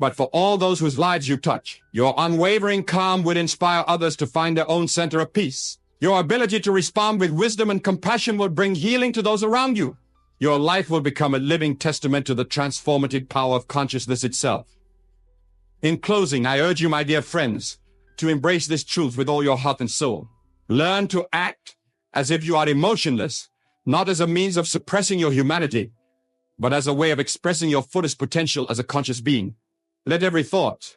but for all those whose lives you touch. Your unwavering calm will inspire others to find their own center of peace. Your ability to respond with wisdom and compassion will bring healing to those around you. Your life will become a living testament to the transformative power of consciousness itself. In closing, I urge you, my dear friends, to embrace this truth with all your heart and soul. Learn to act as if you are emotionless, not as a means of suppressing your humanity, but as a way of expressing your fullest potential as a conscious being. Let every thought,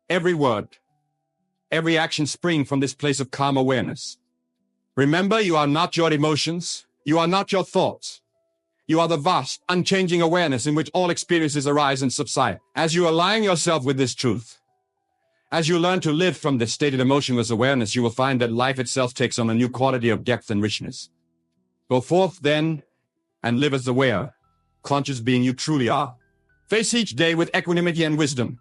every word, every action spring from this place of calm awareness. Remember, you are not your emotions, you are not your thoughts. You are the vast, unchanging awareness in which all experiences arise and subside. As you align yourself with this truth, as you learn to live from this state of emotionless awareness, you will find that life itself takes on a new quality of depth and richness. Go forth, then, and live as the aware, conscious being you truly are. Face each day with equanimity and wisdom,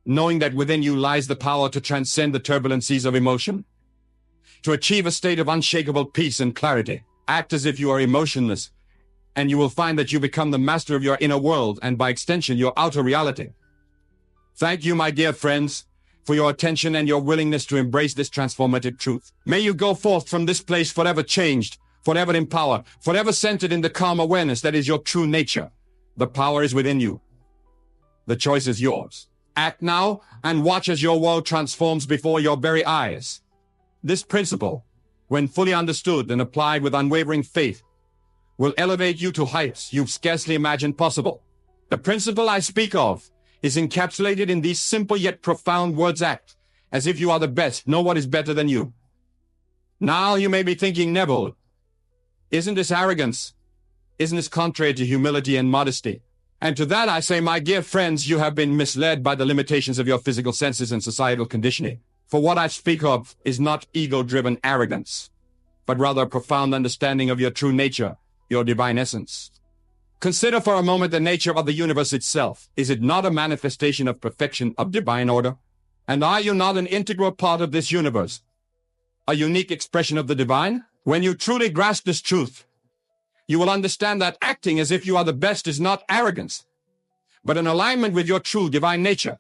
knowing that within you lies the power to transcend the turbulencies of emotion, to achieve a state of unshakable peace and clarity. Act as if you are emotionless, and you will find that you become the master of your inner world and, by extension, your outer reality. Thank you, my dear friends, for your attention and your willingness to embrace this transformative truth. May you go forth from this place forever changed, forever empowered, forever centered in the calm awareness that is your true nature. The power is within you. The choice is yours. Act now and watch as your world transforms before your very eyes. This principle, when fully understood and applied with unwavering faith, will elevate you to heights you've scarcely imagined possible. The principle I speak of is encapsulated in these simple yet profound words: act as if you are the best. No one is better than you. Now you may be thinking, Neville, isn't this arrogance? Isn't this contrary to humility and modesty? And to that I say, my dear friends, you have been misled by the limitations of your physical senses and societal conditioning. For what I speak of is not ego-driven arrogance, but rather a profound understanding of your true nature, your divine essence. Consider for a moment the nature of the universe itself. Is it not a manifestation of perfection, of divine order? And are you not an integral part of this universe? A unique expression of the divine? When you truly grasp this truth, you will understand that acting as if you are the best is not arrogance, but an alignment with your true divine nature.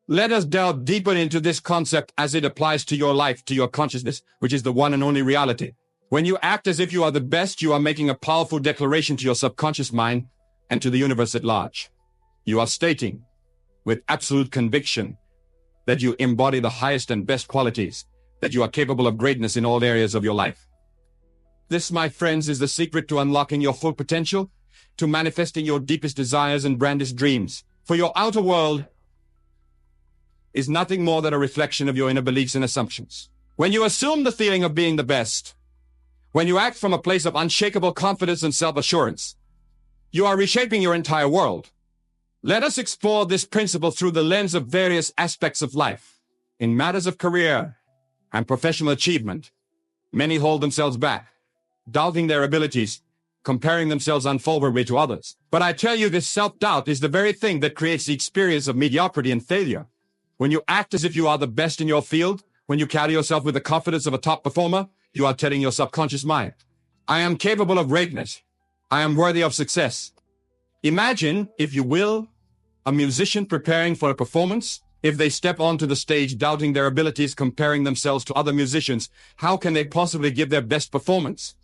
Let us delve deeper into this concept as it applies to your life, to your consciousness, which is the one and only reality. When you act as if you are the best, you are making a powerful declaration to your subconscious mind and to the universe at large. You are stating, with absolute conviction, that you embody the highest and best qualities, that you are capable of greatness in all areas of your life. This, my friends, is the secret to unlocking your full potential, to manifesting your deepest desires and grandest dreams. For your outer world is nothing more than a reflection of your inner beliefs and assumptions. When you assume the feeling of being the best, when you act from a place of unshakable confidence and self-assurance, you are reshaping your entire world. Let us explore this principle through the lens of various aspects of life. In matters of career and professional achievement, many hold themselves back, doubting their abilities comparing themselves unfavorably to others. But I tell you, this self-doubt is the very thing that creates the experience of mediocrity and failure. When you act as if you are the best in your field, when you carry yourself with the confidence of a top performer, you are telling your subconscious mind, I am capable of greatness. I am worthy of success. Imagine, if you will, a musician preparing for a performance. If they step onto the stage doubting their abilities, comparing themselves to other musicians, how can they possibly give their best performance?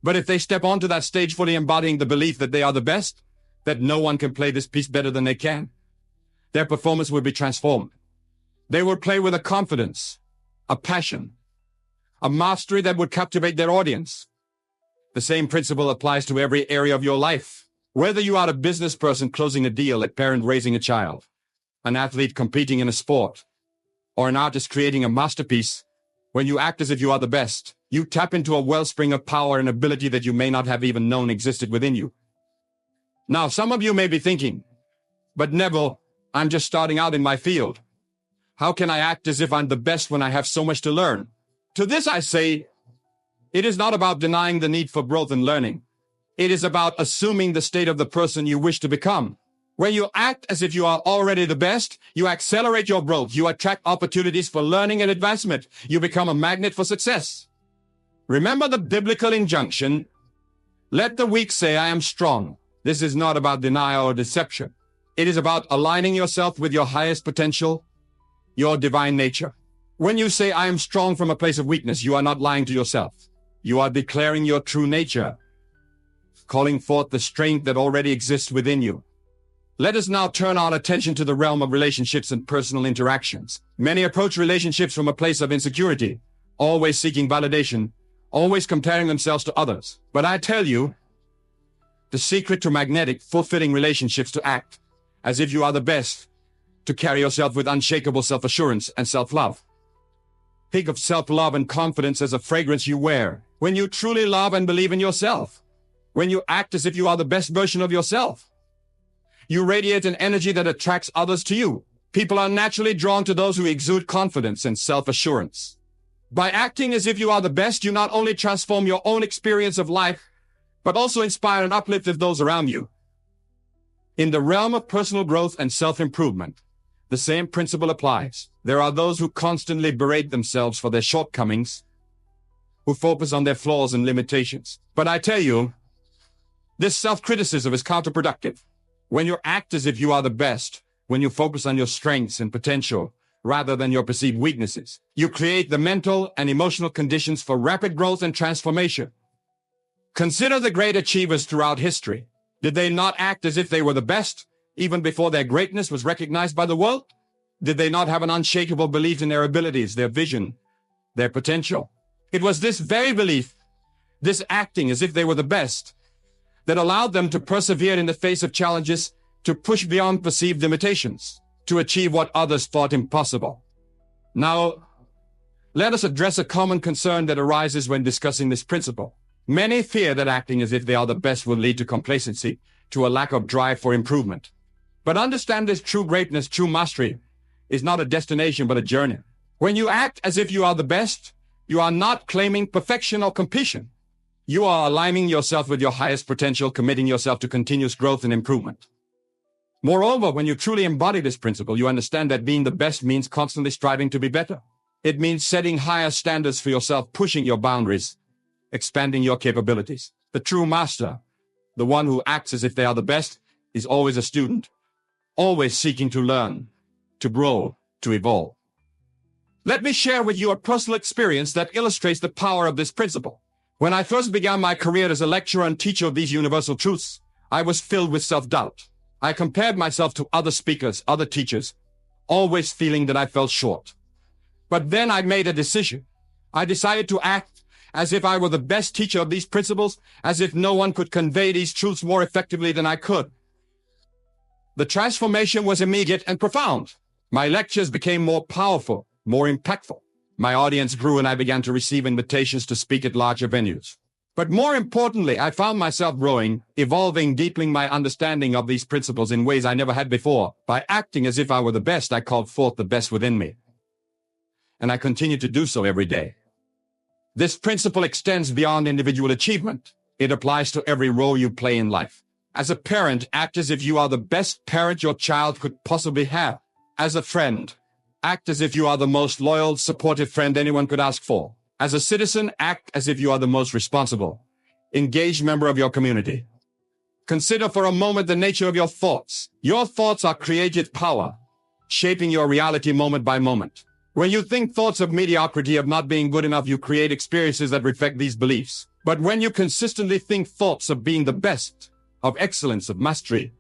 But if they step onto that stage fully embodying the belief that they are the best, that no one can play this piece better than they can, their performance will be transformed. They will play with a confidence, a passion, a mastery that would captivate their audience. The same principle applies to every area of your life. Whether you are a business person closing a deal, a parent raising a child, an athlete competing in a sport, or an artist creating a masterpiece, when you act as if you are the best, you tap into a wellspring of power and ability that you may not have even known existed within you. Now, some of you may be thinking, but Neville, I'm just starting out in my field. How can I act as if I'm the best when I have so much to learn? To this I say, it is not about denying the need for growth and learning. It is about assuming the state of the person you wish to become. When you act as if you are already the best, you accelerate your growth. You attract opportunities for learning and advancement. You become a magnet for success. Remember the biblical injunction, let the weak say, I am strong. This is not about denial or deception. It is about aligning yourself with your highest potential, your divine nature. When you say, I am strong from a place of weakness, you are not lying to yourself. You are declaring your true nature, calling forth the strength that already exists within you. Let us now turn our attention to the realm of relationships and personal interactions. Many approach relationships from a place of insecurity, always seeking validation, always comparing themselves to others. But I tell you, the secret to magnetic, fulfilling relationships to act as if you are the best, to carry yourself with unshakable self-assurance and self-love. Think of self-love and confidence as a fragrance you wear. When you truly love and believe in yourself, when you act as if you are the best version of yourself, you radiate an energy that attracts others to you. People are naturally drawn to those who exude confidence and self-assurance. By acting as if you are the best, you not only transform your own experience of life, but also inspire and uplift those around you. In the realm of personal growth and self-improvement, the same principle applies. There are those who constantly berate themselves for their shortcomings, who focus on their flaws and limitations. But I tell you, this self-criticism is counterproductive. When you act as if you are the best, when you focus on your strengths and potential rather than your perceived weaknesses, you create the mental and emotional conditions for rapid growth and transformation. Consider the great achievers throughout history. Did they not act as if they were the best, even before their greatness was recognized by the world? Did they not have an unshakable belief in their abilities, their vision, their potential? It was this very belief, this acting as if they were the best, that allowed them to persevere in the face of challenges, to push beyond perceived limitations, to achieve what others thought impossible. Now, let us address a common concern that arises when discussing this principle. Many fear that acting as if they are the best will lead to complacency, to a lack of drive for improvement. But understand this: true greatness, true mastery, is not a destination but a journey. When you act as if you are the best, you are not claiming perfection or completion. You are aligning yourself with your highest potential, committing yourself to continuous growth and improvement. Moreover, when you truly embody this principle, you understand that being the best means constantly striving to be better. It means setting higher standards for yourself, pushing your boundaries, expanding your capabilities. The true master, the one who acts as if they are the best, is always a student, always seeking to learn, to grow, to evolve. Let me share with you a personal experience that illustrates the power of this principle. When I first began my career as a lecturer and teacher of these universal truths, I was filled with self-doubt. I compared myself to other speakers, other teachers, always feeling that I fell short. But then I made a decision. I decided to act as if I were the best teacher of these principles, as if no one could convey these truths more effectively than I could. The transformation was immediate and profound. My lectures became more powerful, more impactful. My audience grew and I began to receive invitations to speak at larger venues. But more importantly, I found myself growing, evolving, deepening my understanding of these principles in ways I never had before. By acting as if I were the best, I called forth the best within me. And I continue to do so every day. This principle extends beyond individual achievement. It applies to every role you play in life. As a parent, act as if you are the best parent your child could possibly have. As a friend, act as if you are the most loyal, supportive friend anyone could ask for. As a citizen, act as if you are the most responsible, engaged member of your community. Consider for a moment the nature of your thoughts. Your thoughts are creative power, shaping your reality moment by moment. When you think thoughts of mediocrity, of not being good enough, you create experiences that reflect these beliefs. But when you consistently think thoughts of being the best, of excellence, of mastery,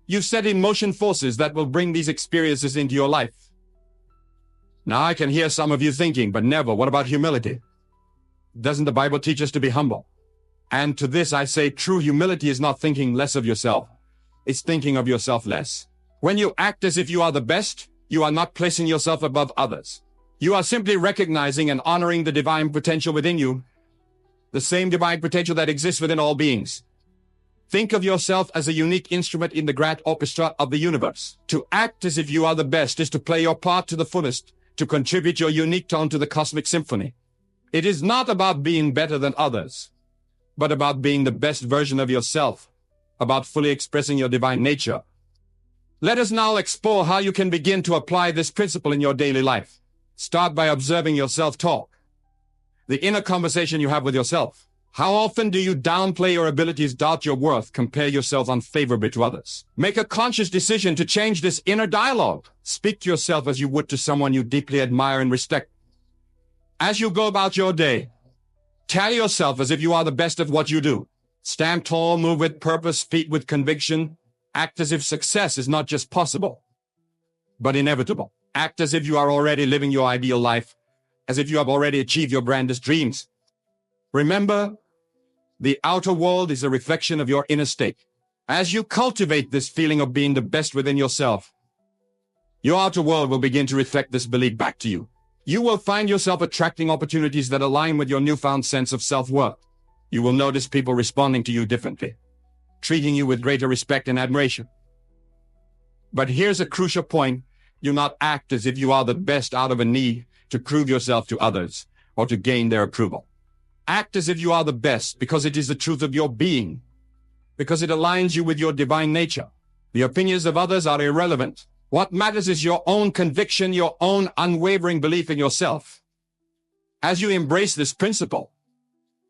you set in motion forces that will bring these experiences into your life. Now I can hear some of you thinking, but never, what about humility? Doesn't the Bible teach us to be humble? And to this I say, true humility is not thinking less of yourself. It's thinking of yourself less. When you act as if you are the best, you are not placing yourself above others. You are simply recognizing and honoring the divine potential within you, the same divine potential that exists within all beings. Think of yourself as a unique instrument in the grand orchestra of the universe. To act as if you are the best is to play your part to the fullest, to contribute your unique tone to the cosmic symphony. It is not about being better than others, but about being the best version of yourself, about fully expressing your divine nature. Let us now explore how you can begin to apply this principle in your daily life. Start by observing your self-talk, the inner conversation you have with yourself. How often do you downplay your abilities, doubt your worth, compare yourself unfavorably to others? Make a conscious decision to change this inner dialogue. Speak to yourself as you would to someone you deeply admire and respect. As you go about your day, tell yourself as if you are the best at what you do. Stand tall, move with purpose, speak with conviction. Act as if success is not just possible, but inevitable. Act as if you are already living your ideal life, as if you have already achieved your grandest dreams. Remember, the outer world is a reflection of your inner state. As you cultivate this feeling of being the best within yourself, your outer world will begin to reflect this belief back to you. You will find yourself attracting opportunities that align with your newfound sense of self-worth. You will notice people responding to you differently, treating you with greater respect and admiration. But here's a crucial point. Do not act as if you are the best out of a need to prove yourself to others or to gain their approval. Act as if you are the best because it is the truth of your being, because it aligns you with your divine nature. The opinions of others are irrelevant. What matters is your own conviction, your own unwavering belief in yourself. As you embrace this principle,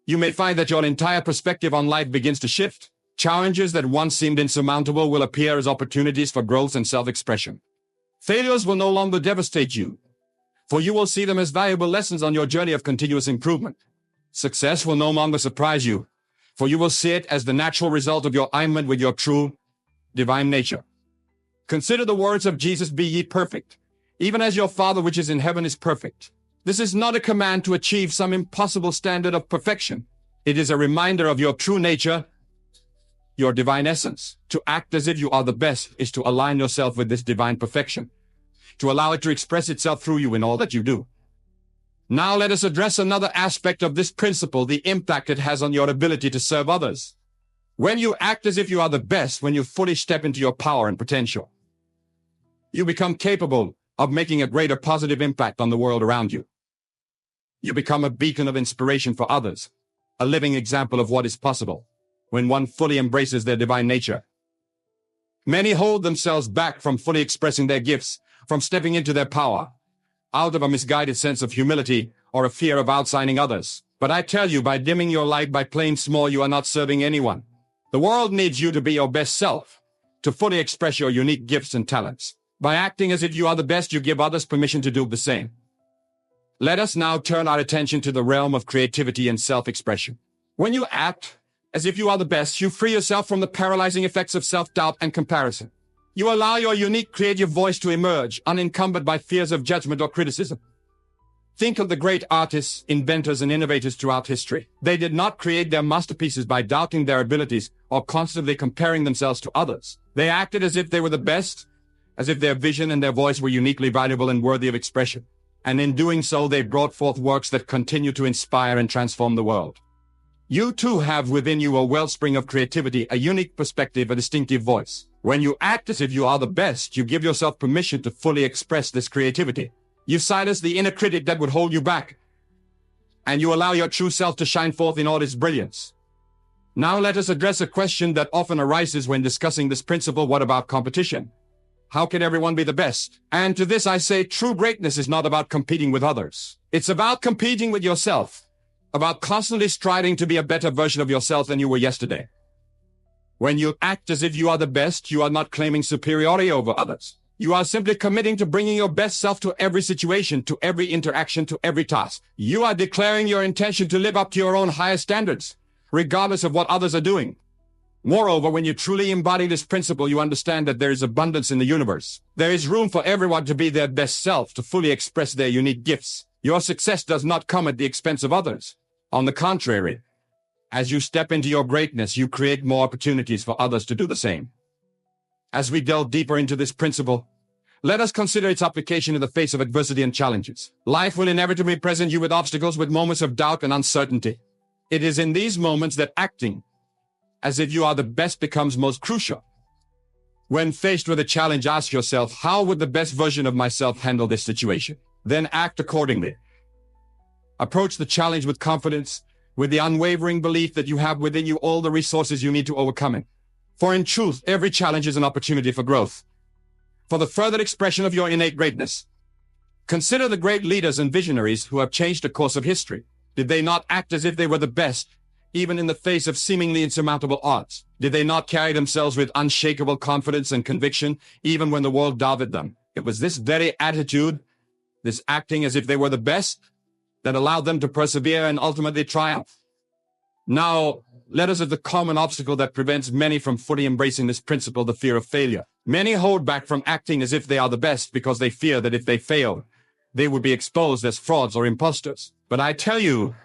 you may find that your entire perspective on life begins to shift. Challenges that once seemed insurmountable will appear as opportunities for growth and self-expression. Failures will no longer devastate you, for you will see them as valuable lessons on your journey of continuous improvement. Success will no longer surprise you, for you will see it as the natural result of your alignment with your true divine nature. Consider the words of Jesus, "Be ye perfect, even as your Father which is in heaven is perfect." This is not a command to achieve some impossible standard of perfection. It is a reminder of your true nature, your divine essence. To act as if you are the best is to align yourself with this divine perfection, to allow it to express itself through you in all that you do. Now let us address another aspect of this principle, the impact it has on your ability to serve others. When you act as if you are the best, when you fully step into your power and potential, you become capable of making a greater positive impact on the world around you. You become a beacon of inspiration for others, a living example of what is possible when one fully embraces their divine nature. Many hold themselves back from fully expressing their gifts, from stepping into their power, out of a misguided sense of humility or a fear of outshining others. But I tell you, by dimming your light, by playing small, you are not serving anyone. The world needs you to be your best self, to fully express your unique gifts and talents. By acting as if you are the best, you give others permission to do the same. Let us now turn our attention to the realm of creativity and self-expression. When you act as if you are the best, you free yourself from the paralyzing effects of self-doubt and comparison. You allow your unique creative voice to emerge, unencumbered by fears of judgment or criticism. Think of the great artists, inventors, and innovators throughout history. They did not create their masterpieces by doubting their abilities or constantly comparing themselves to others. They acted as if they were the best, as if their vision and their voice were uniquely valuable and worthy of expression. And in doing so, they brought forth works that continue to inspire and transform the world. You too have within you a wellspring of creativity, a unique perspective, a distinctive voice. When you act as if you are the best, you give yourself permission to fully express this creativity. You silence the inner critic that would hold you back, and you allow your true self to shine forth in all its brilliance. Now let us address a question that often arises when discussing this principle. What about competition? How can everyone be the best? And to this I say, true greatness is not about competing with others. It's about competing with yourself, about constantly striving to be a better version of yourself than you were yesterday. When you act as if you are the best, you are not claiming superiority over others. You are simply committing to bringing your best self to every situation, to every interaction, to every task. You are declaring your intention to live up to your own highest standards, regardless of what others are doing. Moreover, when you truly embody this principle, you understand that there is abundance in the universe. There is room for everyone to be their best self, to fully express their unique gifts. Your success does not come at the expense of others. On the contrary, as you step into your greatness, you create more opportunities for others to do the same. As we delve deeper into this principle, let us consider its application in the face of adversity and challenges. Life will inevitably present you with obstacles, with moments of doubt and uncertainty. It is in these moments that acting as if you are the best becomes most crucial. When faced with a challenge, ask yourself, how would the best version of myself handle this situation? Then act accordingly. Approach the challenge with confidence, with the unwavering belief that you have within you all the resources you need to overcome it. For in truth, every challenge is an opportunity for growth, for the further expression of your innate greatness. Consider the great leaders and visionaries who have changed the course of history. Did they not act as if they were the best, even in the face of seemingly insurmountable odds? Did they not carry themselves with unshakable confidence and conviction, even when the world doubted them? It was this very attitude, this acting as if they were the best, that allowed them to persevere and ultimately triumph. Now, let us at the common obstacle that prevents many from fully embracing this principle, the fear of failure. Many hold back from acting as if they are the best because they fear that if they fail, they would be exposed as frauds or imposters. But I tell you,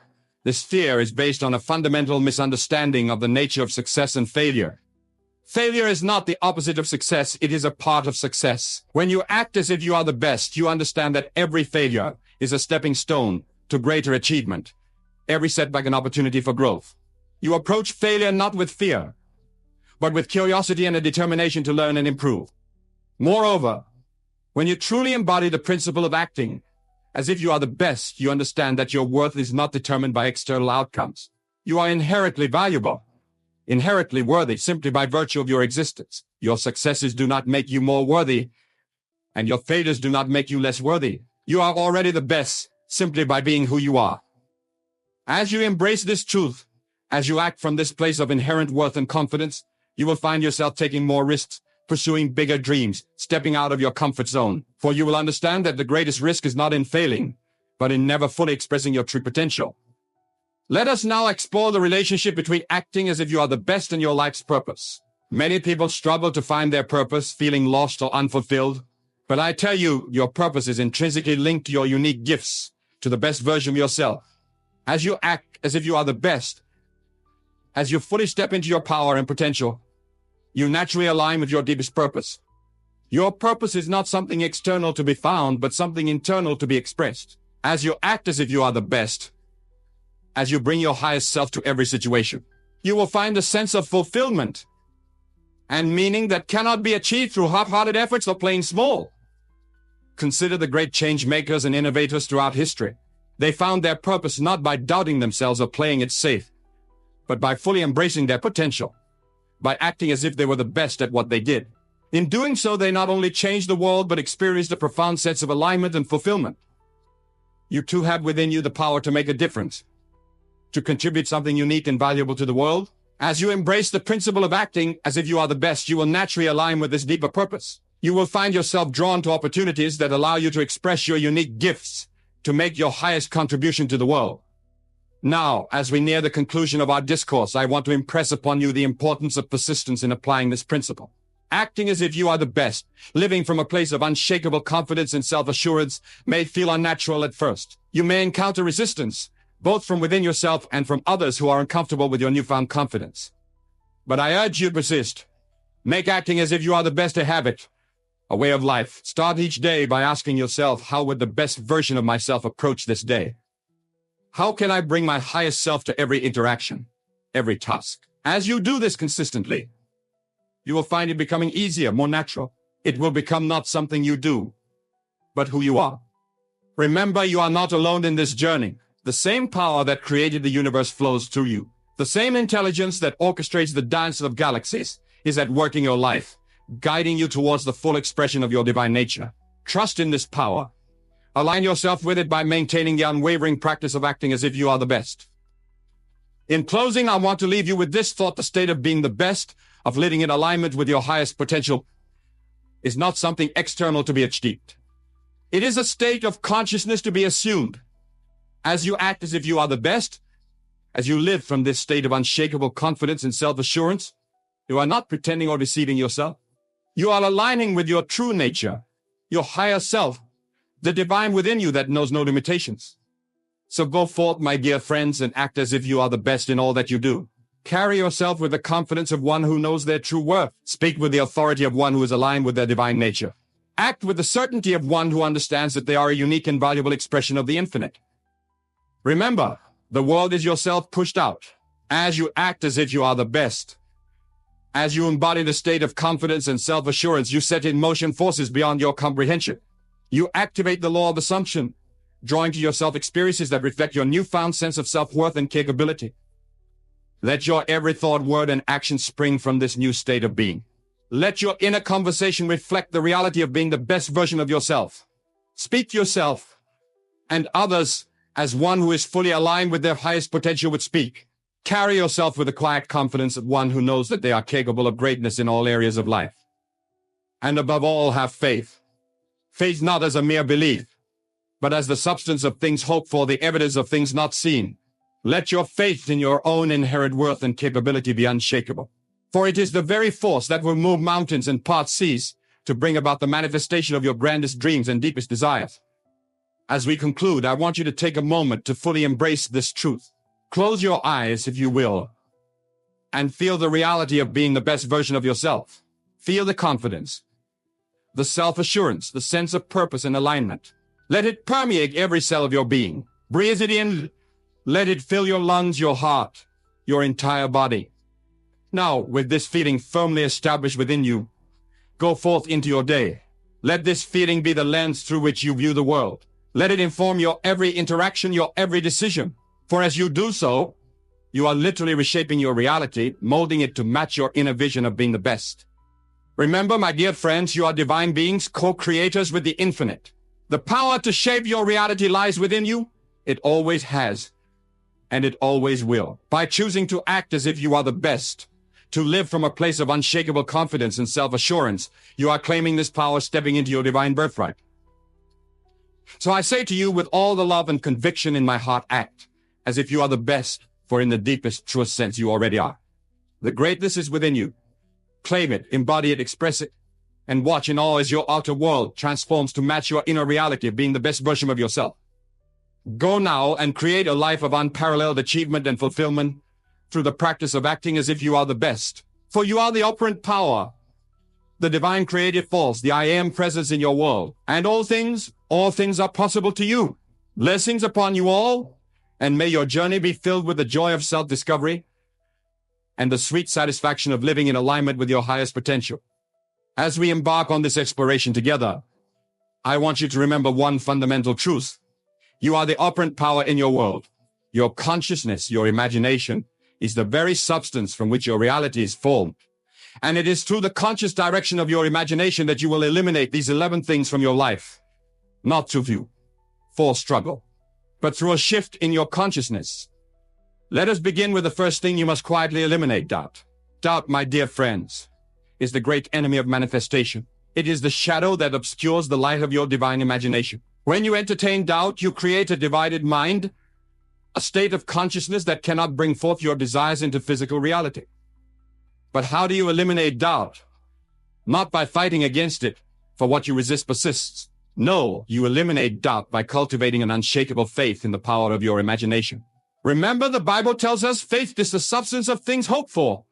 this fear is based on a fundamental misunderstanding of the nature of success and failure. Failure is not the opposite of success, it is a part of success. When you act as if you are the best, you understand that every failure is a stepping stone to greater achievement, every setback an opportunity for growth. You approach failure not with fear, but with curiosity and a determination to learn and improve. Moreover, when you truly embody the principle of acting as if you are the best, you understand that your worth is not determined by external outcomes. You are inherently valuable, inherently worthy simply by virtue of your existence. Your successes do not make you more worthy, and your failures do not make you less worthy. You are already the best simply by being who you are. As you embrace this truth, as you act from this place of inherent worth and confidence, you will find yourself taking more risks, pursuing bigger dreams, stepping out of your comfort zone. For you will understand that the greatest risk is not in failing, but in never fully expressing your true potential. Let us now explore the relationship between acting as if you are the best and your life's purpose. Many people struggle to find their purpose, feeling lost or unfulfilled. But I tell you, your purpose is intrinsically linked to your unique gifts, to the best version of yourself. As you act as if you are the best, as you fully step into your power and potential, you naturally align with your deepest purpose. Your purpose is not something external to be found, but something internal to be expressed. As you act as if you are the best, as you bring your highest self to every situation, you will find a sense of fulfillment and meaning that cannot be achieved through half-hearted efforts or playing small. Consider the great change makers and innovators throughout history. They found their purpose not by doubting themselves or playing it safe, but by fully embracing their potential, by acting as if they were the best at what they did. In doing so, they not only changed the world, but experienced a profound sense of alignment and fulfillment. You too have within you the power to make a difference, to contribute something unique and valuable to the world. As you embrace the principle of acting as if you are the best, you will naturally align with this deeper purpose. You will find yourself drawn to opportunities that allow you to express your unique gifts, to make your highest contribution to the world. Now, as we near the conclusion of our discourse, I want to impress upon you the importance of persistence in applying this principle. Acting as if you are the best, living from a place of unshakable confidence and self-assurance, may feel unnatural at first. You may encounter resistance, both from within yourself and from others who are uncomfortable with your newfound confidence. But I urge you to persist. Make acting as if you are the best a habit, a way of life. Start each day by asking yourself, how would the best version of myself approach this day? How can I bring my highest self to every interaction, every task? As you do this consistently, you will find it becoming easier, more natural. It will become not something you do, but who you are. Remember, you are not alone in this journey. The same power that created the universe flows through you. The same intelligence that orchestrates the dance of galaxies is at work in your life, guiding you towards the full expression of your divine nature. Trust in this power. Align yourself with it by maintaining the unwavering practice of acting as if you are the best. In closing, I want to leave you with this thought: the state of being the best, of living in alignment with your highest potential, is not something external to be achieved. It is a state of consciousness to be assumed. As you act as if you are the best, as you live from this state of unshakable confidence and self-assurance, you are not pretending or deceiving yourself. You are aligning with your true nature, your higher self, the divine within you that knows no limitations. So go forth, my dear friends, and act as if you are the best in all that you do. Carry yourself with the confidence of one who knows their true worth. Speak with the authority of one who is aligned with their divine nature. Act with the certainty of one who understands that they are a unique and valuable expression of the infinite. Remember, the world is yourself pushed out. As you act as if you are the best, as you embody the state of confidence and self-assurance, you set in motion forces beyond your comprehension. You activate the law of assumption, drawing to yourself experiences that reflect your newfound sense of self-worth and capability. Let your every thought, word, and action spring from this new state of being. Let your inner conversation reflect the reality of being the best version of yourself. Speak to yourself and others as one who is fully aligned with their highest potential would speak. Carry yourself with the quiet confidence of one who knows that they are capable of greatness in all areas of life. And above all, have faith. Faith not as a mere belief, but as the substance of things hoped for, the evidence of things not seen. Let your faith in your own inherent worth and capability be unshakable. For it is the very force that will move mountains and part seas to bring about the manifestation of your grandest dreams and deepest desires. As we conclude, I want you to take a moment to fully embrace this truth. Close your eyes, if you will, and feel the reality of being the best version of yourself. Feel the confidence, the self-assurance, the sense of purpose and alignment. Let it permeate every cell of your being. Breathe it in. Let it fill your lungs, your heart, your entire body. Now, with this feeling firmly established within you, go forth into your day. Let this feeling be the lens through which you view the world. Let it inform your every interaction, your every decision. For as you do so, you are literally reshaping your reality, molding it to match your inner vision of being the best. Remember, my dear friends, you are divine beings, co-creators with the infinite. The power to shape your reality lies within you. It always has, and it always will. By choosing to act as if you are the best, to live from a place of unshakable confidence and self-assurance, you are claiming this power, stepping into your divine birthright. So I say to you, with all the love and conviction in my heart, act as if you are the best, for in the deepest, truest sense, you already are. The greatness is within you. Claim it, embody it, express it, and watch in awe as your outer world transforms to match your inner reality of being the best version of yourself. Go now and create a life of unparalleled achievement and fulfillment through the practice of acting as if you are the best. For you are the operant power, the divine creative force, the I am presence in your world. And all things are possible to you. Blessings upon you all, and may your journey be filled with the joy of self-discovery and the sweet satisfaction of living in alignment with your highest potential. As we embark on this exploration together, I want you to remember one fundamental truth. You are the operant power in your world. Your consciousness, your imagination, is the very substance from which your reality is formed. And it is through the conscious direction of your imagination that you will eliminate these 11 things from your life. Not through forced struggle, but through a shift in your consciousness. Let us begin with the first thing you must quietly eliminate: doubt. Doubt, my dear friends, is the great enemy of manifestation. It is the shadow that obscures the light of your divine imagination. When you entertain doubt, you create a divided mind, a state of consciousness that cannot bring forth your desires into physical reality. But how do you eliminate doubt? Not by fighting against it, for what you resist persists. No, you eliminate doubt by cultivating an unshakable faith in the power of your imagination. Remember, the Bible tells us faith is the substance of things hoped for,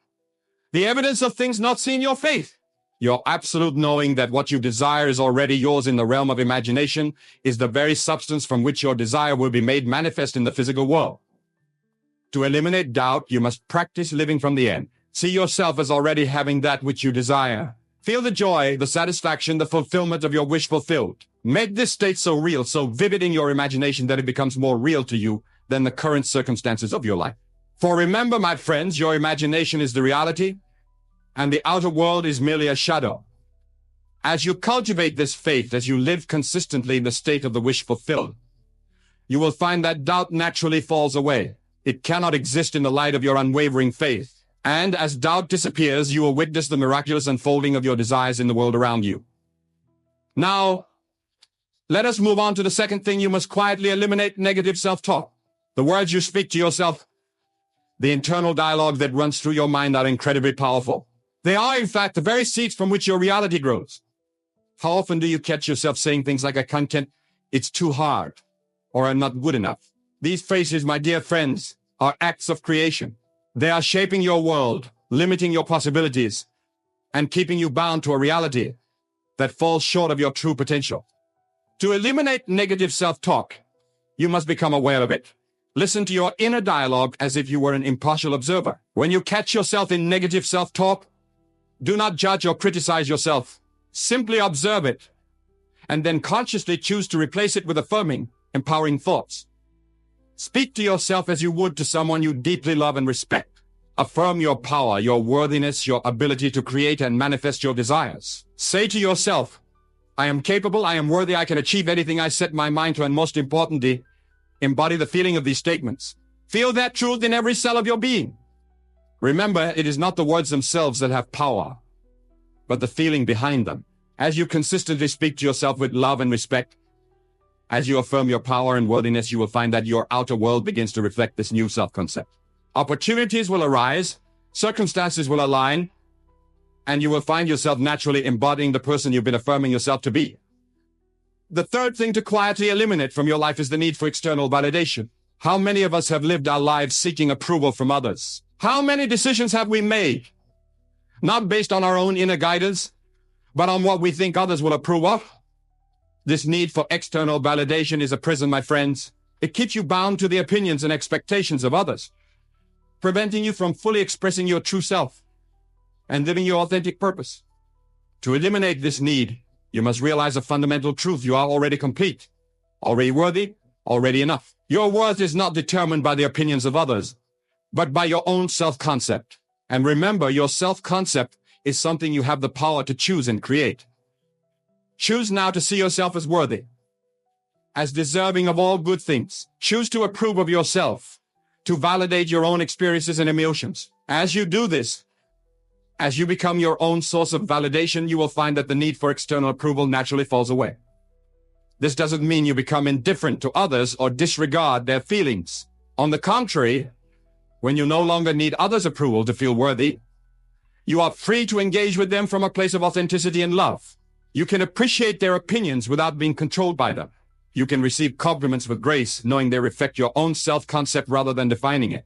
the evidence of things not seen. Your faith, your absolute knowing that what you desire is already yours in the realm of imagination, is the very substance from which your desire will be made manifest in the physical world. To eliminate doubt, you must practice living from the end. See yourself as already having that which you desire. Feel the joy, the satisfaction, the fulfillment of your wish fulfilled. Make this state so real, so vivid in your imagination that it becomes more real to you than the current circumstances of your life. For remember, my friends, your imagination is the reality, and the outer world is merely a shadow. As you cultivate this faith, as you live consistently in the state of the wish fulfilled, you will find that doubt naturally falls away. It cannot exist in the light of your unwavering faith. And as doubt disappears, you will witness the miraculous unfolding of your desires in the world around you. Now, let us move on to the second thing. You must quietly eliminate negative self-talk. The words you speak to yourself, the internal dialogue that runs through your mind, are incredibly powerful. They are, in fact, the very seeds from which your reality grows. How often do you catch yourself saying things like, "I can't, it's too hard," or "I'm not good enough"? These phrases, my dear friends, are acts of creation. They are shaping your world, limiting your possibilities, and keeping you bound to a reality that falls short of your true potential. To eliminate negative self-talk, you must become aware of it. Listen to your inner dialogue as if you were an impartial observer. When you catch yourself in negative self-talk, do not judge or criticize yourself. Simply observe it, and then consciously choose to replace it with affirming, empowering thoughts. Speak to yourself as you would to someone you deeply love and respect. Affirm your power, your worthiness, your ability to create and manifest your desires. Say to yourself, "I am capable, I am worthy, I can achieve anything I set my mind to," and most importantly, embody the feeling of these statements. Feel that truth in every cell of your being. Remember, it is not the words themselves that have power, but the feeling behind them. As you consistently speak to yourself with love and respect, as you affirm your power and worthiness, you will find that your outer world begins to reflect this new self-concept. Opportunities will arise, circumstances will align, and you will find yourself naturally embodying the person you've been affirming yourself to be. The third thing to quietly eliminate from your life is the need for external validation. How many of us have lived our lives seeking approval from others? How many decisions have we made, not based on our own inner guidance, but on what we think others will approve of? This need for external validation is a prison, my friends. It keeps you bound to the opinions and expectations of others, preventing you from fully expressing your true self and living your authentic purpose. To eliminate this need, you must realize a fundamental truth. You are already complete, already worthy, already enough. Your worth is not determined by the opinions of others, but by your own self-concept. And remember, your self-concept is something you have the power to choose and create. Choose now to see yourself as worthy, as deserving of all good things. Choose to approve of yourself, to validate your own experiences and emotions. As you do this, as you become your own source of validation, you will find that the need for external approval naturally falls away. This doesn't mean you become indifferent to others or disregard their feelings. On the contrary, when you no longer need others' approval to feel worthy, you are free to engage with them from a place of authenticity and love. You can appreciate their opinions without being controlled by them. You can receive compliments with grace, knowing they reflect your own self-concept rather than defining it.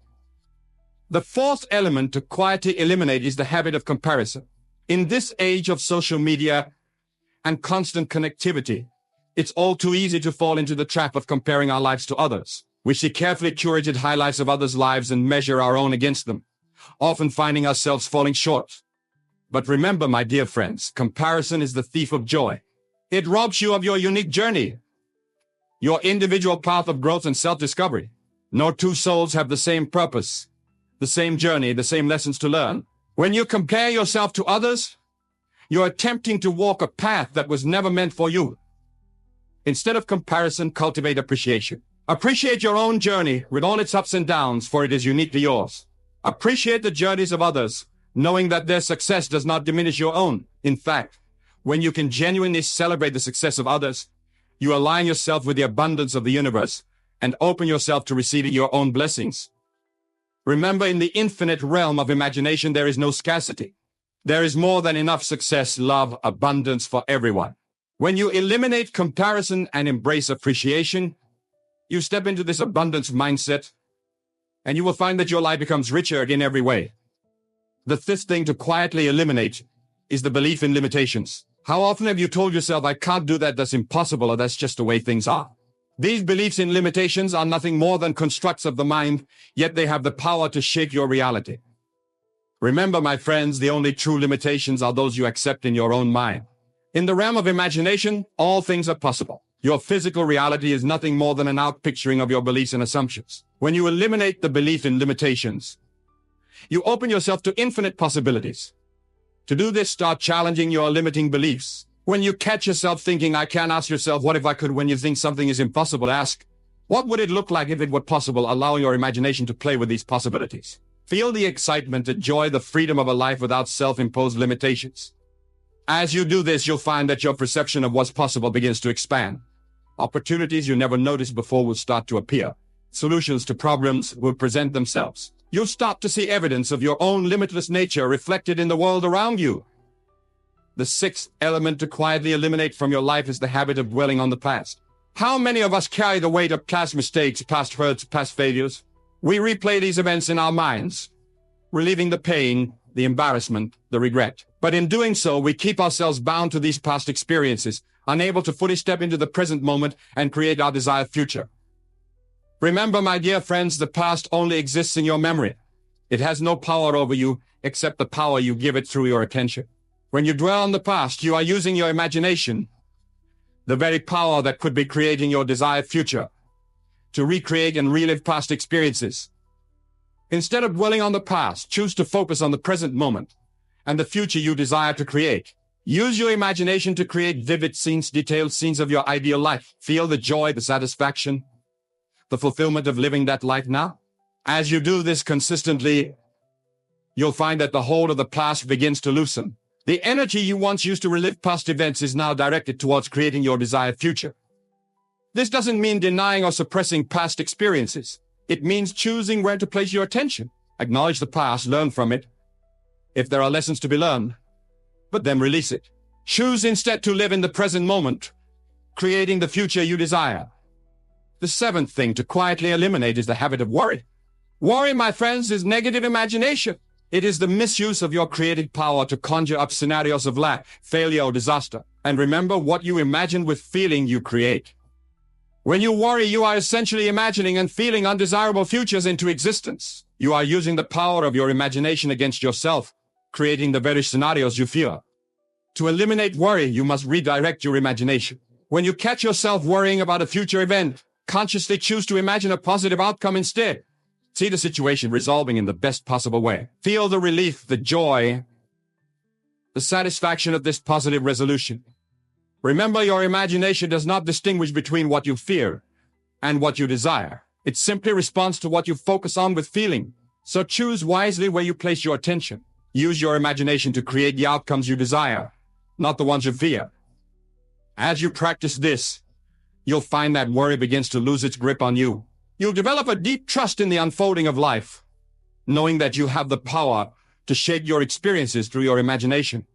The fourth element to quietly eliminate is the habit of comparison. In this age of social media and constant connectivity, it's all too easy to fall into the trap of comparing our lives to others. We see carefully curated highlights of others' lives and measure our own against them, often finding ourselves falling short. But remember, my dear friends, comparison is the thief of joy. It robs you of your unique journey, your individual path of growth and self-discovery. No two souls have the same purpose, the same journey, the same lessons to learn. When you compare yourself to others, you're attempting to walk a path that was never meant for you. Instead of comparison, cultivate appreciation. Appreciate your own journey with all its ups and downs, for it is uniquely yours. Appreciate the journeys of others, knowing that their success does not diminish your own. In fact, when you can genuinely celebrate the success of others, you align yourself with the abundance of the universe and open yourself to receiving your own blessings. Remember, in the infinite realm of imagination, there is no scarcity. There is more than enough success, love, abundance for everyone. When you eliminate comparison and embrace appreciation, you step into this abundance mindset, and you will find that your life becomes richer in every way. The fifth thing to quietly eliminate is the belief in limitations. How often have you told yourself, "I can't do that, that's impossible," or "that's just the way things are"? These beliefs in limitations are nothing more than constructs of the mind, yet they have the power to shape your reality. Remember, my friends, the only true limitations are those you accept in your own mind. In the realm of imagination, all things are possible. Your physical reality is nothing more than an outpicturing of your beliefs and assumptions. When you eliminate the belief in limitations, you open yourself to infinite possibilities. To do this, start challenging your limiting beliefs. When you catch yourself thinking, I can't, ask yourself, what if I could? When you think something is impossible, ask, what would it look like if it were possible? Allow your imagination to play with these possibilities. Feel the excitement, enjoy the freedom of a life without self-imposed limitations. As you do this, you'll find that your perception of what's possible begins to expand. Opportunities you never noticed before will start to appear. Solutions to problems will present themselves. You'll start to see evidence of your own limitless nature reflected in the world around you. The sixth element to quietly eliminate from your life is the habit of dwelling on the past. How many of us carry the weight of past mistakes, past hurts, past failures? We replay these events in our minds, relieving the pain, the embarrassment, the regret. But in doing so, we keep ourselves bound to these past experiences, unable to fully step into the present moment and create our desired future. Remember, my dear friends, the past only exists in your memory. It has no power over you except the power you give it through your attention. When you dwell on the past, you are using your imagination, the very power that could be creating your desired future, to recreate and relive past experiences. Instead of dwelling on the past, choose to focus on the present moment and the future you desire to create. Use your imagination to create vivid scenes, detailed scenes of your ideal life. Feel the joy, the satisfaction, the fulfillment of living that life now. As you do this consistently, you'll find that the hold of the past begins to loosen. The energy you once used to relive past events is now directed towards creating your desired future. This doesn't mean denying or suppressing past experiences. It means choosing where to place your attention. Acknowledge the past, learn from it, if there are lessons to be learned, but then release it. Choose instead to live in the present moment, creating the future you desire. The seventh thing to quietly eliminate is the habit of worry. Worry, my friends, is negative imagination. It is the misuse of your creative power to conjure up scenarios of lack, failure, or disaster. And remember, what you imagine with feeling, you create. When you worry, you are essentially imagining and feeling undesirable futures into existence. You are using the power of your imagination against yourself, creating the very scenarios you fear. To eliminate worry, you must redirect your imagination. When you catch yourself worrying about a future event, consciously choose to imagine a positive outcome instead. See the situation resolving in the best possible way. Feel the relief, the joy, the satisfaction of this positive resolution. Remember, your imagination does not distinguish between what you fear and what you desire. It simply responds to what you focus on with feeling. So choose wisely where you place your attention. Use your imagination to create the outcomes you desire, not the ones you fear. As you practice this, you'll find that worry begins to lose its grip on you. You'll develop a deep trust in the unfolding of life, knowing that you have the power to shape your experiences through your imagination.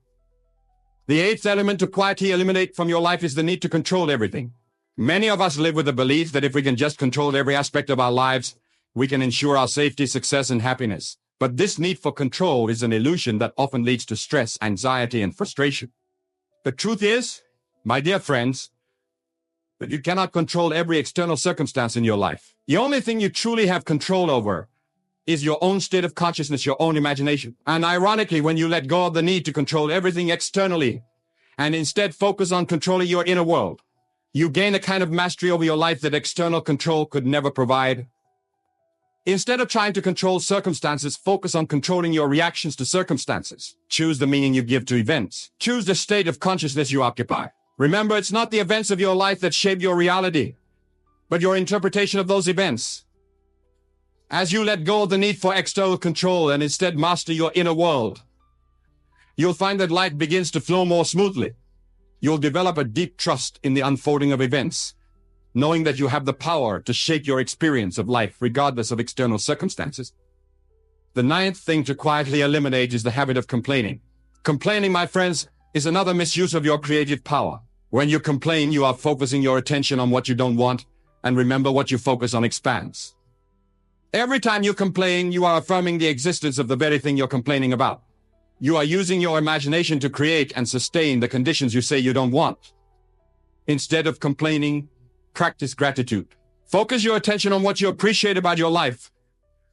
The eighth element to quietly eliminate from your life is the need to control everything. Many of us live with the belief that if we can just control every aspect of our lives, we can ensure our safety, success, and happiness. But this need for control is an illusion that often leads to stress, anxiety, and frustration. The truth is, my dear friends, that you cannot control every external circumstance in your life. The only thing you truly have control over is your own state of consciousness, your own imagination. And ironically, when you let go of the need to control everything externally and instead focus on controlling your inner world, you gain a kind of mastery over your life that external control could never provide. Instead of trying to control circumstances, focus on controlling your reactions to circumstances. Choose the meaning you give to events. Choose the state of consciousness you occupy. Remember, it's not the events of your life that shape your reality, but your interpretation of those events. As you let go of the need for external control and instead master your inner world, you'll find that life begins to flow more smoothly. You'll develop a deep trust in the unfolding of events, knowing that you have the power to shape your experience of life regardless of external circumstances. The ninth thing to quietly eliminate is the habit of complaining. Complaining, my friends, is another misuse of your creative power. When you complain, you are focusing your attention on what you don't want, and remember, what you focus on expands. Every time you complain, you are affirming the existence of the very thing you're complaining about. You are using your imagination to create and sustain the conditions you say you don't want. Instead of complaining, practice gratitude. Focus your attention on what you appreciate about your life,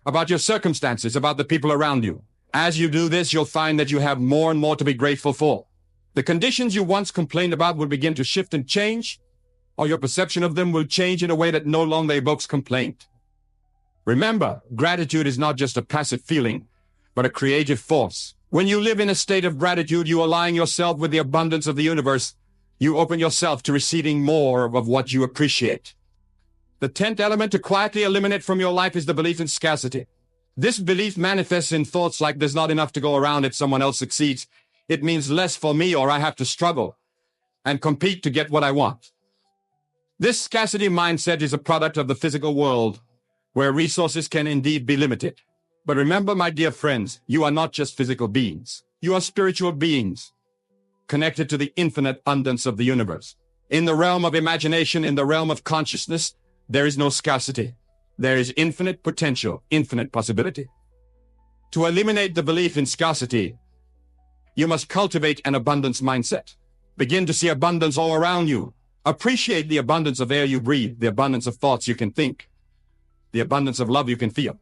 about your circumstances, about the people around you. As you do this, you'll find that you have more and more to be grateful for. The conditions you once complained about will begin to shift and change, or your perception of them will change in a way that no longer evokes complaint. Remember, gratitude is not just a passive feeling, but a creative force. When you live in a state of gratitude, you align yourself with the abundance of the universe. You open yourself to receiving more of what you appreciate. The 10th element to quietly eliminate from your life is the belief in scarcity. This belief manifests in thoughts like there's not enough to go around if someone else succeeds. It means less for me, or I have to struggle and compete to get what I want. This scarcity mindset is a product of the physical world, where resources can indeed be limited. But remember, my dear friends, you are not just physical beings. You are spiritual beings, connected to the infinite abundance of the universe. In the realm of imagination, in the realm of consciousness, there is no scarcity. There is infinite potential, infinite possibility. To eliminate the belief in scarcity, you must cultivate an abundance mindset. Begin to see abundance all around you. Appreciate the abundance of air you breathe, the abundance of thoughts you can think, the abundance of love you can feel.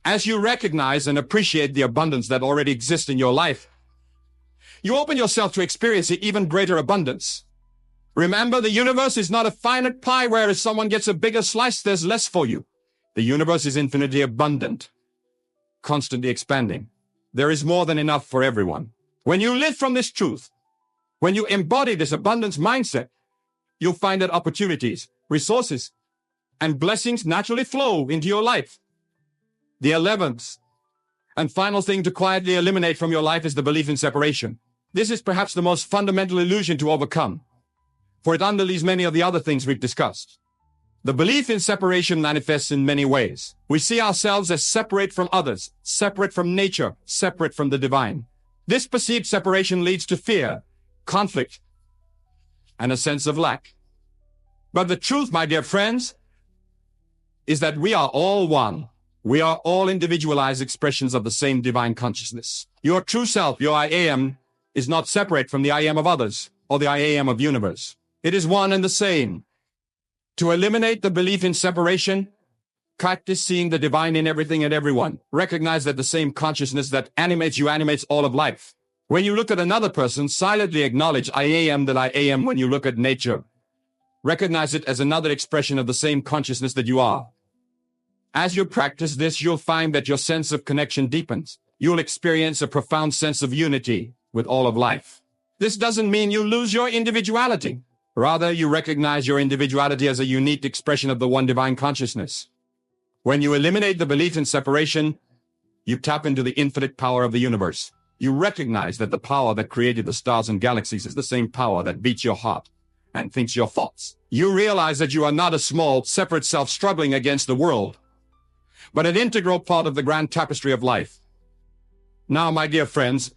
As you recognize and appreciate the abundance that already exists in your life, you open yourself to experiencing even greater abundance. Remember, the universe is not a finite pie where if someone gets a bigger slice, there's less for you. The universe is infinitely abundant, constantly expanding. There is more than enough for everyone. When you live from this truth, when you embody this abundance mindset, you'll find that opportunities, resources, and blessings naturally flow into your life. The 11th and final thing to quietly eliminate from your life is the belief in separation. This is perhaps the most fundamental illusion to overcome, for it underlies many of the other things we've discussed. The belief in separation manifests in many ways. We see ourselves as separate from others, separate from nature, separate from the divine. This perceived separation leads to fear, conflict, and a sense of lack. But the truth, my dear friends, is that we are all one. We are all individualized expressions of the same divine consciousness. Your true self, your I am, is not separate from the I am of others or the I am of the universe. It is one and the same. To eliminate the belief in separation, practice seeing the divine in everything and everyone. Recognize that the same consciousness that animates you animates all of life. When you look at another person, silently acknowledge I am that I am. When you look at nature, recognize it as another expression of the same consciousness that you are. As you practice this, you'll find that your sense of connection deepens. You'll experience a profound sense of unity with all of life. This doesn't mean you lose your individuality. Rather, you recognize your individuality as a unique expression of the one divine consciousness. When you eliminate the belief in separation, you tap into the infinite power of the universe. You recognize that the power that created the stars and galaxies is the same power that beats your heart and thinks your thoughts. You realize that you are not a small, separate self struggling against the world, but an integral part of the grand tapestry of life. Now, my dear friends,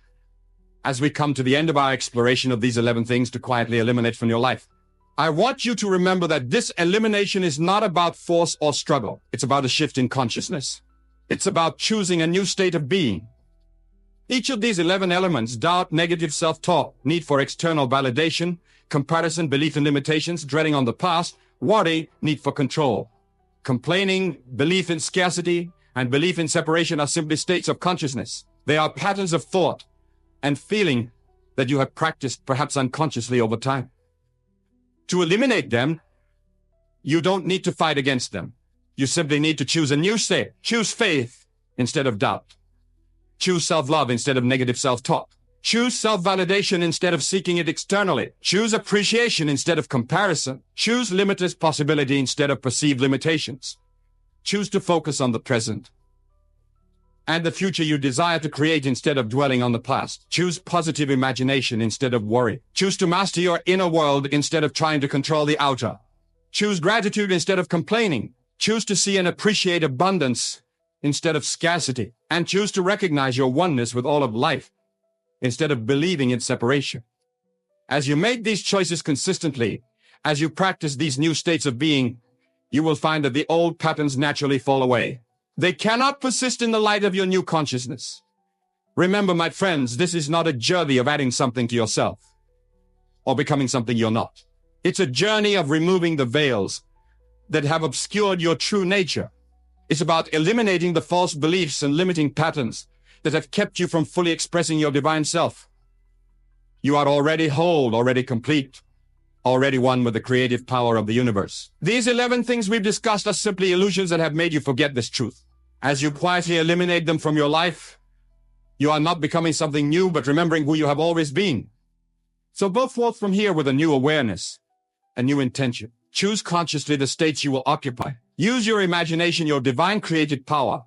as we come to the end of our exploration of these 11 things to quietly eliminate from your life, I want you to remember that this elimination is not about force or struggle. It's about a shift in consciousness. It's about choosing a new state of being. Each of these 11 elements, doubt, negative self-talk, need for external validation, comparison, belief in limitations, dreading on the past, worry, need for control, complaining, belief in scarcity, and belief in separation are simply states of consciousness. They are patterns of thought and feeling that you have practiced perhaps unconsciously over time. To eliminate them, you don't need to fight against them. You simply need to choose a new state. Choose faith instead of doubt. Choose self-love instead of negative self-talk. Choose self-validation instead of seeking it externally. Choose appreciation instead of comparison. Choose limitless possibility instead of perceived limitations. Choose to focus on the present and the future you desire to create instead of dwelling on the past. Choose positive imagination instead of worry. Choose to master your inner world instead of trying to control the outer. Choose gratitude instead of complaining. Choose to see and appreciate abundance instead of scarcity. And choose to recognize your oneness with all of life instead of believing in separation. As you make these choices consistently, as you practice these new states of being, you will find that the old patterns naturally fall away. They cannot persist in the light of your new consciousness. Remember, my friends, this is not a journey of adding something to yourself or becoming something you're not. It's a journey of removing the veils that have obscured your true nature. It's about eliminating the false beliefs and limiting patterns that have kept you from fully expressing your divine self. You are already whole, already complete. already one with the creative power of the universe. These 11 things we've discussed are simply illusions that have made you forget this truth. As you quietly eliminate them from your life, you are not becoming something new, but remembering who you have always been. So go forth from here with a new awareness, a new intention. Choose consciously the states you will occupy. Use your imagination, your divine created power,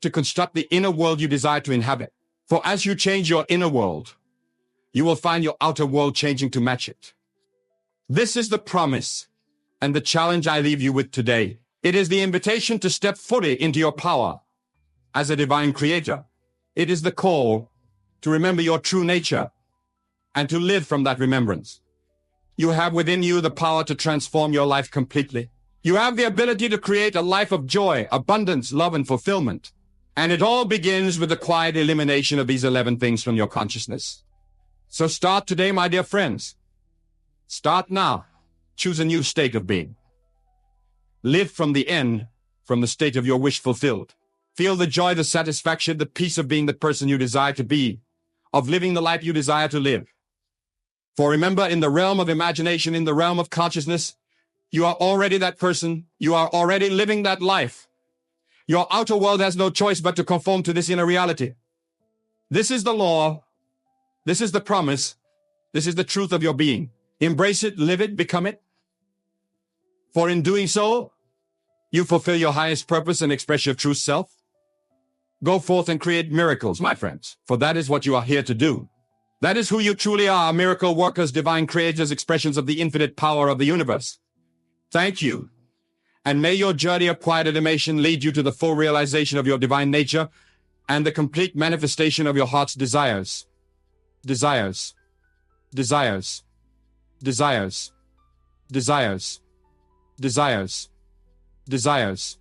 to construct the inner world you desire to inhabit. For as you change your inner world, you will find your outer world changing to match it. This is the promise and the challenge I leave you with today. It is the invitation to step fully into your power as a divine creator. It is the call to remember your true nature and to live from that remembrance. You have within you the power to transform your life completely. You have the ability to create a life of joy, abundance, love, and fulfillment. And it all begins with the quiet elimination of these 11 things from your consciousness. So start today, my dear friends. Start now. Choose a new state of being. Live from the end, from the state of your wish fulfilled. Feel the joy, the satisfaction, the peace of being the person you desire to be, of living the life you desire to live. For remember, in the realm of imagination, in the realm of consciousness, you are already that person. You are already living that life. Your outer world has no choice but to conform to this inner reality. This is the law. This is the promise. This is the truth of your being. Embrace it, live it, become it. For in doing so, you fulfill your highest purpose and express your true self. Go forth and create miracles, my friends, for that is what you are here to do. That is who you truly are, miracle workers, divine creators, expressions of the infinite power of the universe. Thank you. And may your journey of quiet animation lead you to the full realization of your divine nature and the complete manifestation of your heart's desires. Desires. Desires. Desires. Desires. Desires. Desires.